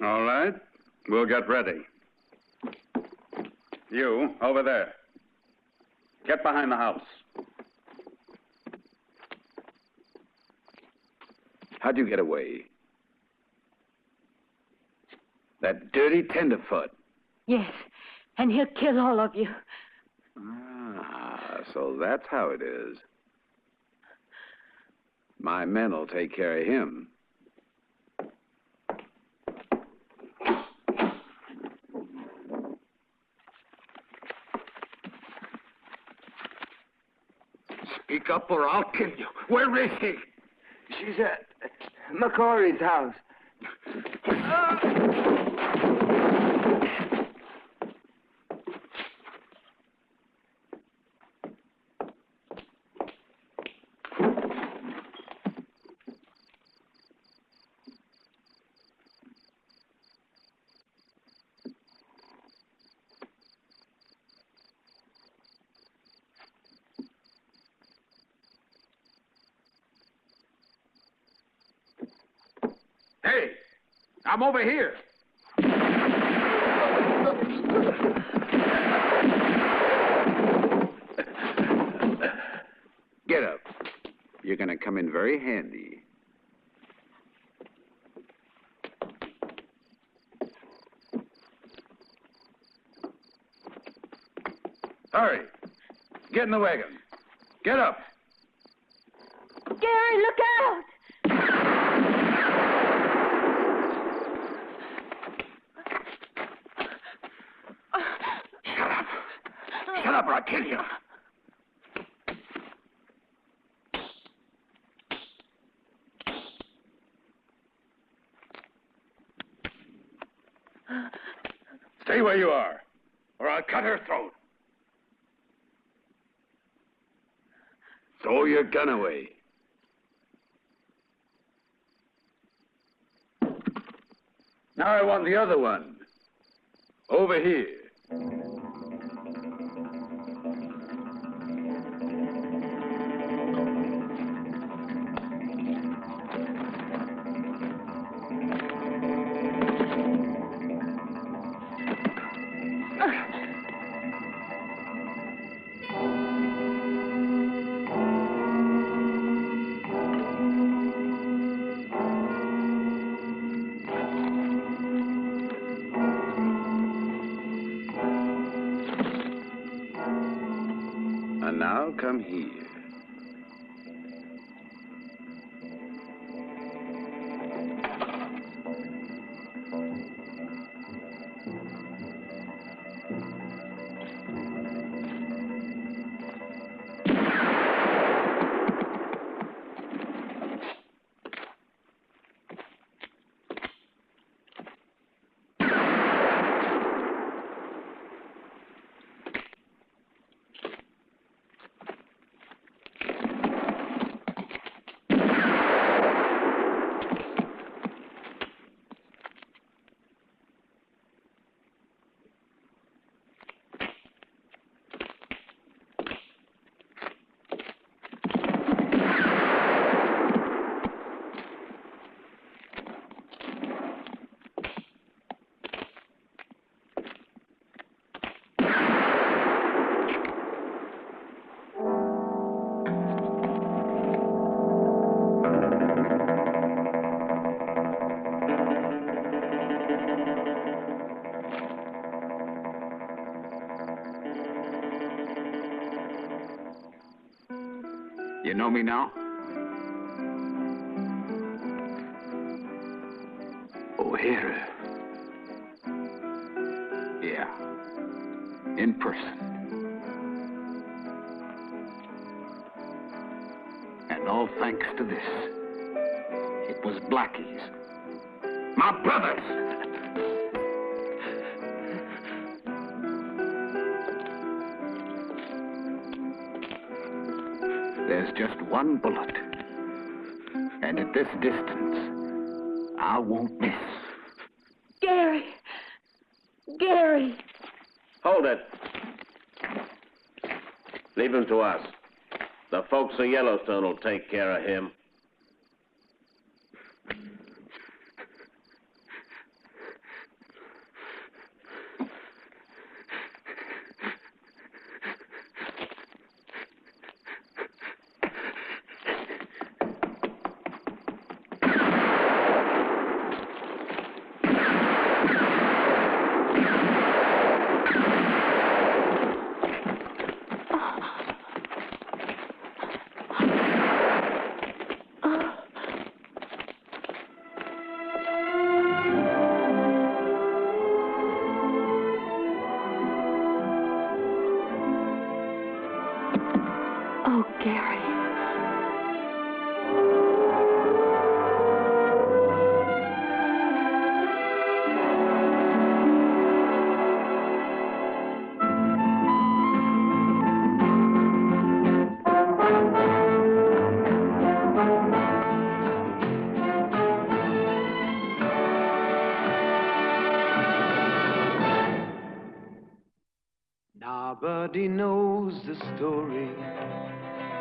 All right. We'll get ready. You, over there. Get behind the house. How'd you get away? That dirty tenderfoot. Yes, and he'll kill all of you. Ah, so that's how it is. My men will take care of him. Speak up or I'll kill you. Where is he? She's at McCory's house. Hey, I'm over here. Get up. You're going to come in very handy. Hurry. Get in the wagon. Get up. Gary, look out! Shut up or I'll kill you. Stay where you are, or I'll cut her throat. Throw your gun away. Now I want the other one. Over here. And now come here. You know me now? O'Hara. Yeah. In person. And all thanks to this. It was Blackie's. My brothers! There's just one bullet. And at this distance, I won't miss. Gary! Gary! Hold it. Leave him to us. The folks of Yellowstone will take care of him. Nobody knows the story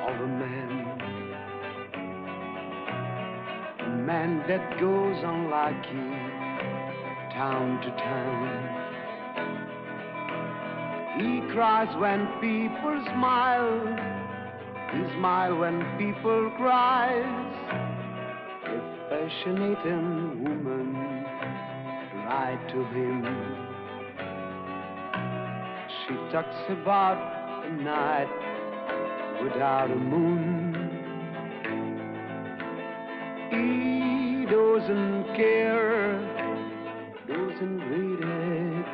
of a man that goes on lucky town to town. He cries when people smile, he smiles when people cries. A fascinating woman lied to him. She talks about a night without a moon. He doesn't care, doesn't read it.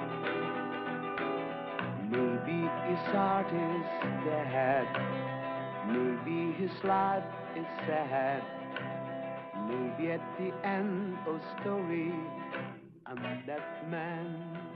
Maybe his heart is dead, maybe his life is sad. Maybe at the end of the story, I'm that man.